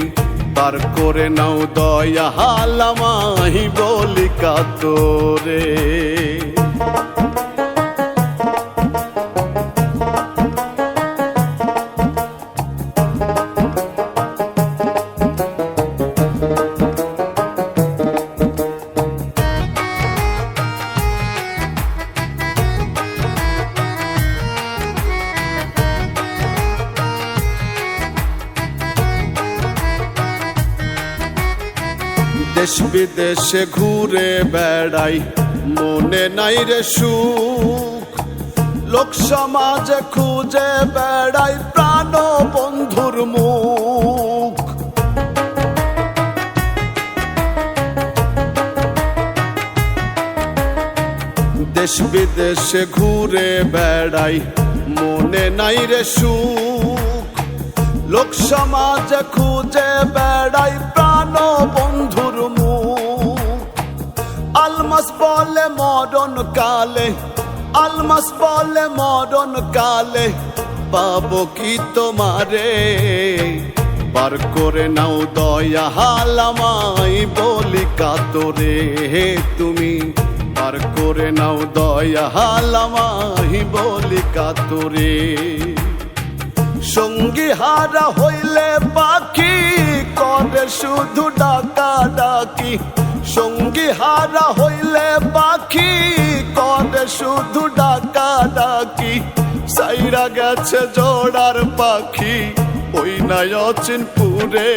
পার করে নাও দয়া হালামাই বলি কাতরে। দেশ বিদেশে ঘুরে বেড়াই মনে নাই রে সুখ, লোক সমাজে খুঁজে বেড়াই প্রাণ বন্ধুর মুখ। দেশ বিদেশে ঘুরে বেড়াই মনে নাই রে সুখ, লোক সমাজে খুঁজে বেড়াই প্রাণ বন্ধুর মুখ। আলমাস বলে মরণ কালে, আলমাস বলে মরণ কালে, পাবো কি তোমারে। পার করে নাও দয়া হালামাই বলি কাতরে, তুমি পার করে নাও দয়া হালামাই বলি কাতরে। সঙ্গী হারা হইলে পাখি করে শুধু ডাকা ডাকি, সঙ্গী হারা হইলে পাখি করে শুধু ডাকা ডাকি, সাইরা গেছে জোড়ার পাখি ওই নাই অচিনপুরে।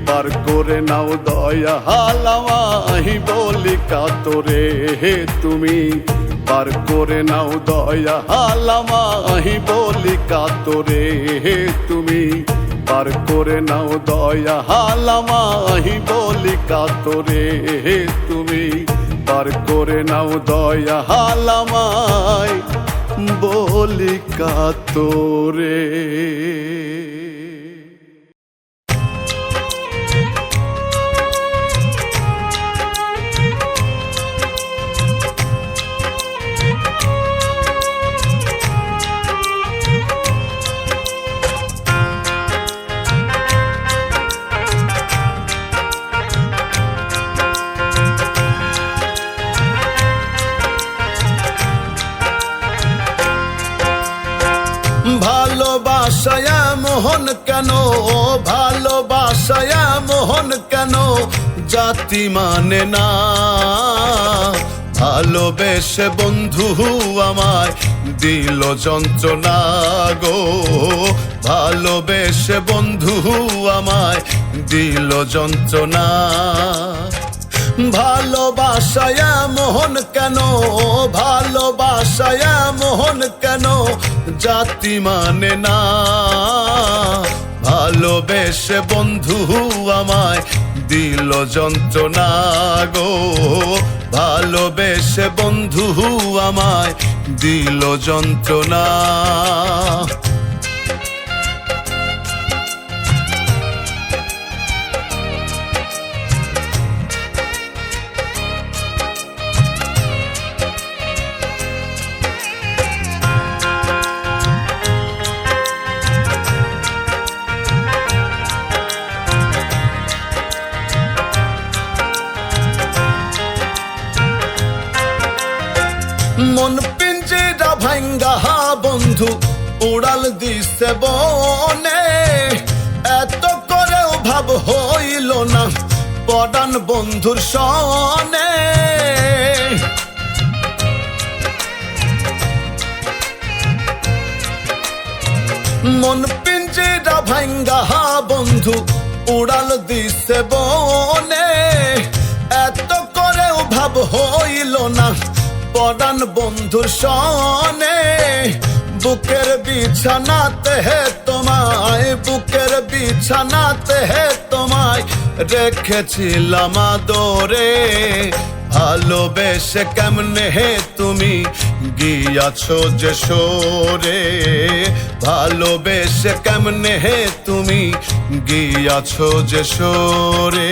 পার করে নাও দয়া হালামাই বলি কাতরে, তুমি পার করে নাও দয়া হালামাই বলি কাতরে, তুমি পার করে নাও দয়া হালামাই বলি কাতরে, তুমি পার করে নাও দয়া হালামাই বলি কাতরে। ভালোবাসায় মোহন কেন, ভালোবাসায় মোহন কেন, জাতি মানে না। ভালোবেসে বন্ধু আমায় দিল যন্ত্রণা গো, ভালোবেসে বন্ধু আমায় দিল যন্ত্রণা। ভালোবাসায় মোহন কেন, ভালোবাসায় মোহন কেন, জাতি মানে না। ভালোবেসে বন্ধু আমায় দিল যন্ত্রণা গো, ভালোবেসে বন্ধু আমায় দিল যন্ত্রণা। মন পিঞ্জিরা ভাঙ্গা বন্ধু উড়াল দিছে বনে, এত করেও ভাব হইল না পরাণ বন্ধুর সনে। মন পিঞ্জিরা ভাঙ্গা বন্ধু উড়াল দিছে বনে, এত করেও ভাব হইল না পরাণ বন্ধুর সনে। বুকের বিছানাতে হে তোমায়, বুকের বিছানাতে হে তোমায় রেখেছিলাম আদরে, ভালোবেসে কেমনে হে তুমি গিয়াছো যে সরে, ভালোবেসে কেমনে হে তুমি গিয়াছো যে সরে।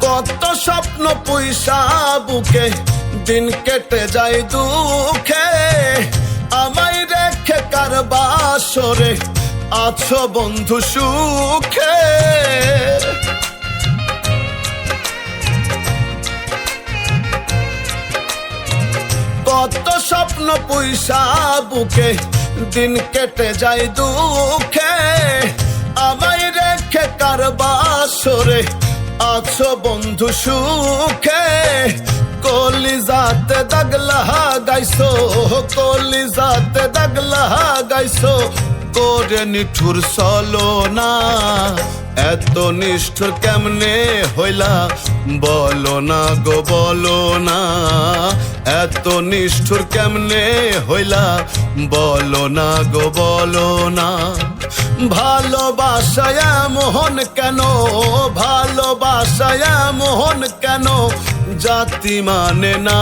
কত স্বপ্ন পয়সা বুকে দিন কেটে যায় দুঃখে, আমায় রেখে কার বাসরে আছো বন্ধু সুখে। কত স্বপ্ন পয়সা বুকে দিন কেটে যায় দুঃখে, আমায় রেখে কার বাসরে আছো বন্ধু সুখে। কলিজাতে দাগ লাগাইছো, কলিজাতে দাগ লাগাইছো করে নিঠুর চলো না, এত নিষ্ঠুর কেমনে হইলা বলো না গো বলো না, এত নিষ্ঠুর কেমনে হইলা বলো না গো বলো না। ভালোবাসায় মোহন কেন, ভালোবাসায় মোহন কেন জাতি মানে না,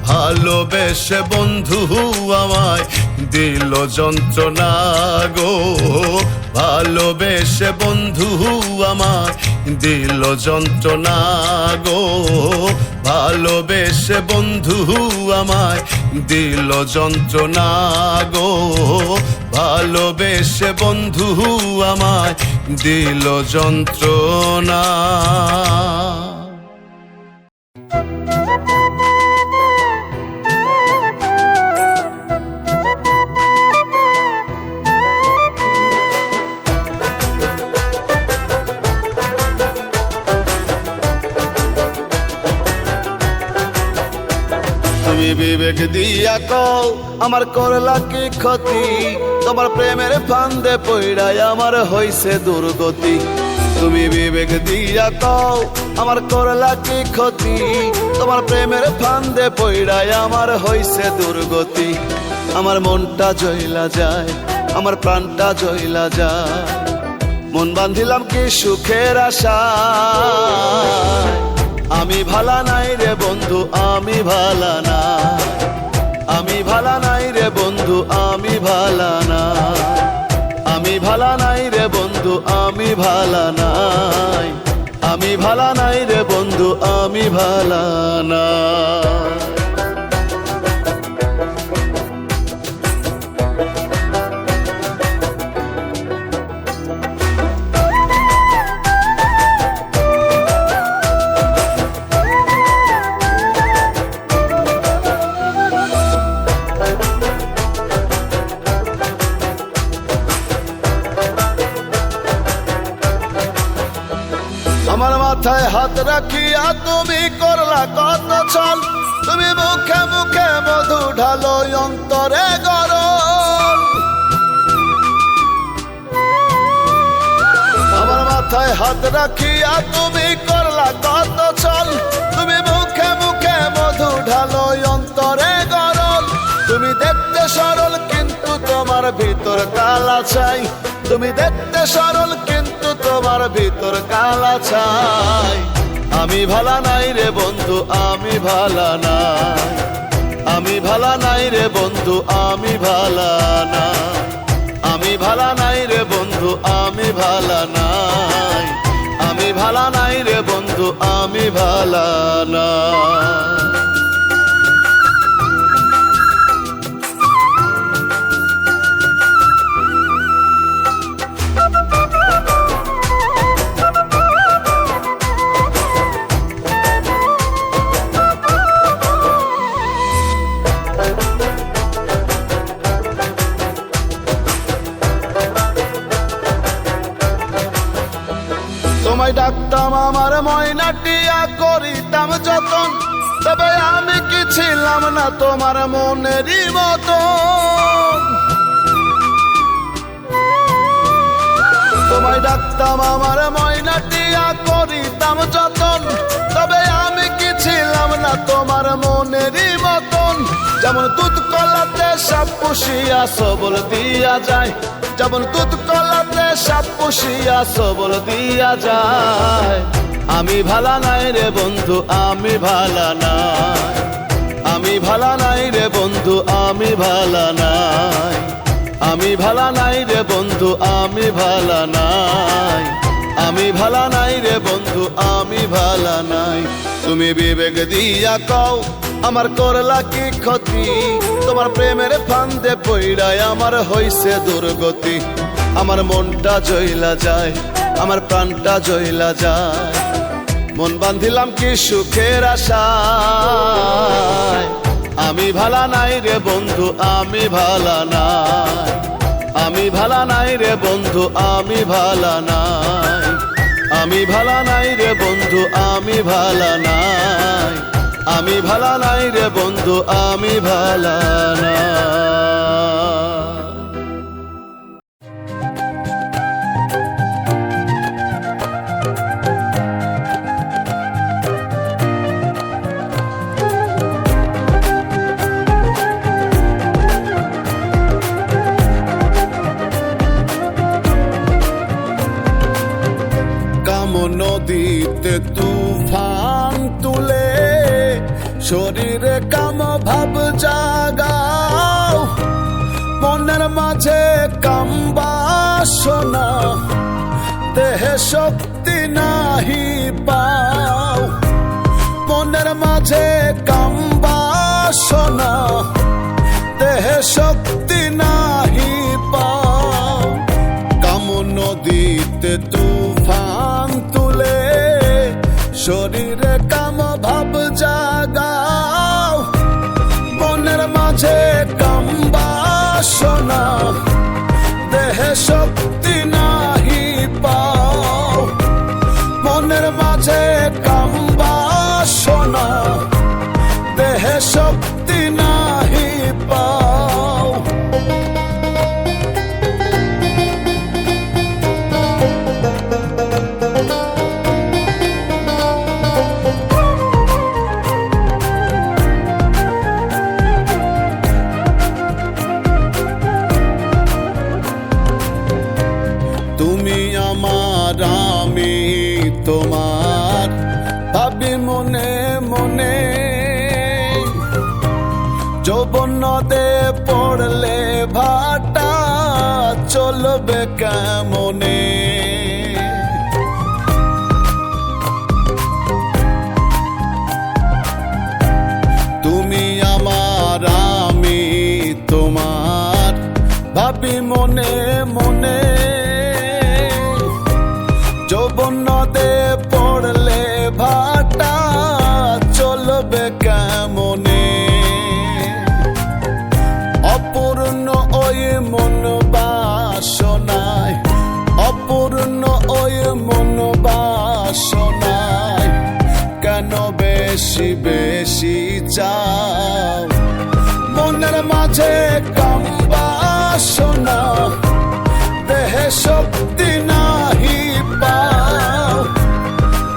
ভালোবেসে বন্ধু আমায় দিল যন্ত্রণা গো, ভালোবেসে বন্ধু আমায় দিল যন্ত্রণা গো, ভালোবেসে বন্ধু আমায় দিল যন্ত্রণা গো, ভালোবেসে বন্ধু আমায় দিল যন্ত্রণা। তুমি বিবেক দিয়া কও আমার করলা কি ক্ষতি, তোমার প্রেমের ফান্দে পইড়াই আমার হইছে দুর্গতি। তুমি বিবেক দিয়া কও আমার করলা কি ক্ষতি, তোমার প্রেমের ফান্দে পইড়াই আমার হইছে দুর্গতি। আমার মনটা জইলা যায়, আমার প্রাণটা জইলা যায়, মন বান্ধিলাম কি সুখের আশায়। আমি ভালা নাই রে বন্ধু, আমি ভালা না, আমি ভালা নাই রে বন্ধু, আমি ভালা না, আমি ভালা নাই রে বন্ধু, আমি ভালা নাই, আমি ভালা নাই রে বন্ধু, আমি ভালা না। আমার মাথায় হাত রাখিয়া তুমি করলা কত ছল, তুমি মুখে মুখে মধু ঢালো অন্তরে গরল। আমার মাথায় হাত রাখিয়া তুমি করলা কত ছল, তুমি মুখে মুখে মধু ঢালো অন্তরে গরল। তুমি দেখতে সরল কিন্তু তোমার ভিতর কালা ছাই, তুমি দেখতে সরল কিন্তু তোমার ভিতর কালা ছাই। আমি ভালা নাই রে বন্ধু, আমি ভালা নাই, আমি ভালা নাই রে বন্ধু, আমি ভালা না, আমি ভালা নাই রে বন্ধু, আমি ভালা নাই, আমি ভালা নাই রে বন্ধু, আমি ভালা না। তোমায় ডাকতাম আমার ময়নাটিয়া, করিতাম যতন, তবে আমি কি ছিলাম না তোমার মনেরই মতন। তোমায় ডাকতাম আমার ময়নাটিয়া, করিতাম যতন, তবে আমি কি ছিলাম না তোমার মনেরই মতন। যেমন দুধ কলাতে সাপ পুষিয়া সবল দিয়া যায়, যেমন দুধ কলাতে সাপ পুষিয়া সবল দিয়া যায়। আমি ভালা নাই রে বন্ধু, আমি ভালা নাই, আমি ভালা নাই রে বন্ধু, আমি ভালা নাই, আমি ভালা নাই রে বন্ধু, আমি ভালা নাই, আমি ভালা নাই রে বন্ধু, আমি ভালা নাই। তুমি বিবেক দিয়া কও আমার করলা কি ক্ষতি, তোমার প্রেমের ফান্দে পইড়ায় আমার হইছে দুর্গতি। আমার মনটা জইলা যায়, আমার প্রাণটা জইলা যায়, মন বান্ধিলাম কি সুখের আশায়। আমি ভালা নাই রে বন্ধু, আমি ভালা নাই, আমি ভালা নাই রে বন্ধু, আমি ভালা নাই, আমি ভালা নাই রে বন্ধু, আমি ভালা নাই, আমি ভালা নাই রে বন্ধু, আমি ভালা নাই। নদীতে তুফান তুলে শরীরে কাম ভাব জাগাও, মনের মাঝে কাম বাসনা, দেহে শক্তি নাহি পাও। মনের মাঝে কাম বাসনা, দেহে শক্তি নাহি পাও। কাম নদীতে তুফান তুলে শরীরে কাম ভাব জাগাও, মনের মাঝে কাম বাসনা, দেহে শক্তি নাহি পাও। মনের মাঝে কাম বাসনা, দেহে শক্তি নাহি পাও। তুমি আমার, আমি তোমার, ভাবি মনে মনে। যৌবন নদে পড়লে ভাটা চলবে কেমনে। তুমি আমার, আমি তোমার, ভাবি মনে মনে। যৌবন নদে পড়লে ভাটা চলবে কেমনে। অপূর্ণ ওই মন বাসনায়, অপূর্ণ ওই মন বাসনায় বাসনায় কেন বেশি বেশি চাও মনের মাঝে কাম বাসনা দেহে শক্তি নাহি পাও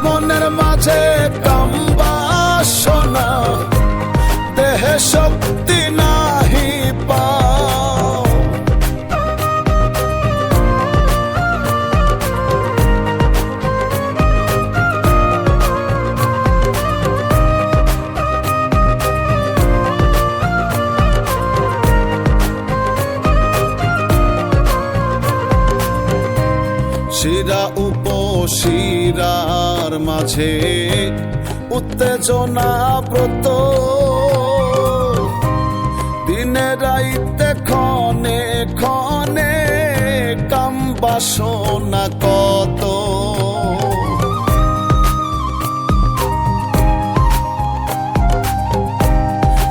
মনের মাঝে কাম বাসনা দেহে শক্তি নাহি পাও শিরা উপশিরার মাঝে উত্তেজনা ব্রত দিনে রাইতে ক্ষণে ক্ষণে কাম বাসনা কত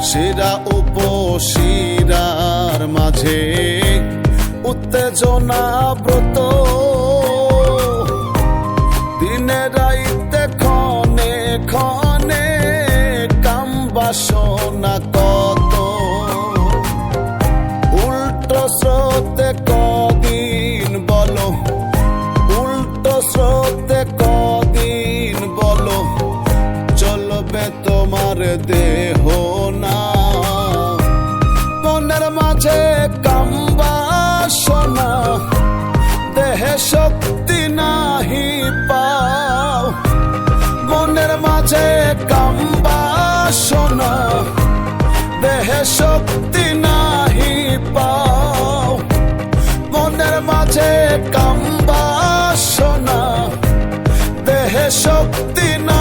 শিরা উপশিরার মাঝে উত্তেজনা ব্রত দিনে রাইতে ক্ষণে ক্ষণে কাম বাসনা কত উল্টো স্রোতে কদিন বলো উল্টো স্রোতে কদিন বলো চলবে তোমার দেহ না মনের মাঝে কাম বাসনা দেহে শক্তি নাহি পাও মনের মাঝে কাম বাসনা দেহে শক্তি নাহি পাও মনের মাঝে কাম বাসনা দেহে শক্তি না